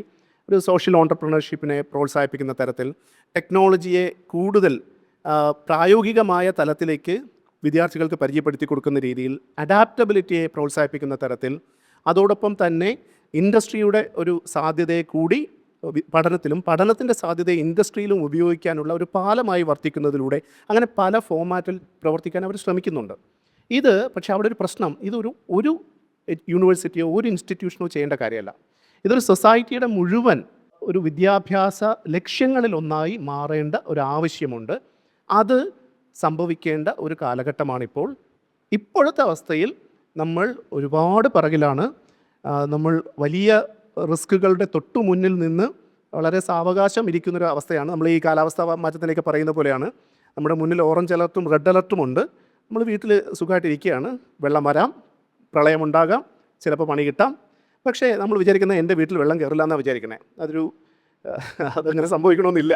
ഒരു സോഷ്യൽ ഓൺടർപ്രണർഷിപ്പിനെ പ്രോത്സാഹിപ്പിക്കുന്ന തരത്തിൽ, ടെക്നോളജിയെ കൂടുതൽ പ്രായോഗികമായ തലത്തിലേക്ക് വിദ്യാർത്ഥികൾക്ക് പരിചയപ്പെടുത്തി കൊടുക്കുന്ന രീതിയിൽ, അഡാപ്റ്റബിലിറ്റിയെ പ്രോത്സാഹിപ്പിക്കുന്ന തരത്തിൽ, അതോടൊപ്പം തന്നെ ഇൻഡസ്ട്രിയുടെ ഒരു സാധ്യതയെ കൂടി പഠനത്തിലും പഠനത്തിൻ്റെ സാധ്യതയെ ഇൻഡസ്ട്രിയിലും ഉപയോഗിക്കാനുള്ള ഒരു പാലമായി വർത്തിക്കുന്നതിലൂടെ അങ്ങനെ പല ഫോമാറ്റിൽ പ്രവർത്തിക്കാൻ അവർ ശ്രമിക്കുന്നുണ്ട്. ഇത് പക്ഷേ അവിടെ ഒരു പ്രശ്നം, ഇതൊരു യൂണിവേഴ്സിറ്റിയോ ഒരു ഇൻസ്റ്റിറ്റ്യൂഷനോ ചെയ്യേണ്ട കാര്യമല്ല. ഇതൊരു സൊസൈറ്റിയുടെ മുഴുവൻ ഒരു വിദ്യാഭ്യാസ ലക്ഷ്യങ്ങളിലൊന്നായി മാറേണ്ട ഒരു ആവശ്യമുണ്ട്. അത് സംഭവിക്കേണ്ട ഒരു കാലഘട്ടമാണിപ്പോൾ. ഇപ്പോഴത്തെ അവസ്ഥയിൽ നമ്മൾ ഒരുപാട് പിറകിലാണ്. നമ്മൾ വലിയ റിസ്കുകളുടെ തൊട്ടു മുന്നിൽ നിന്ന് വളരെ സാവകാശം ഇരിക്കുന്നൊരു അവസ്ഥയാണ്. നമ്മൾ ഈ കാലാവസ്ഥാ മാറ്റത്തിലേക്ക് പറയുന്ന പോലെയാണ്. നമ്മുടെ മുന്നിൽ ഓറഞ്ച് അലർട്ടും റെഡ് അലർട്ടും ഉണ്ട്. നമ്മൾ വീട്ടിൽ സുഖമായിട്ടിരിക്കുകയാണ്. വെള്ളം വരാം, പ്രളയമുണ്ടാകാം, ചിലപ്പോൾ പണി കിട്ടാം. പക്ഷേ നമ്മൾ വിചാരിക്കുന്നത് എൻ്റെ വീട്ടിൽ വെള്ളം കയറില്ല എന്നാണ് വിചാരിക്കണേ. അതങ്ങനെ സംഭവിക്കണമെന്നില്ല.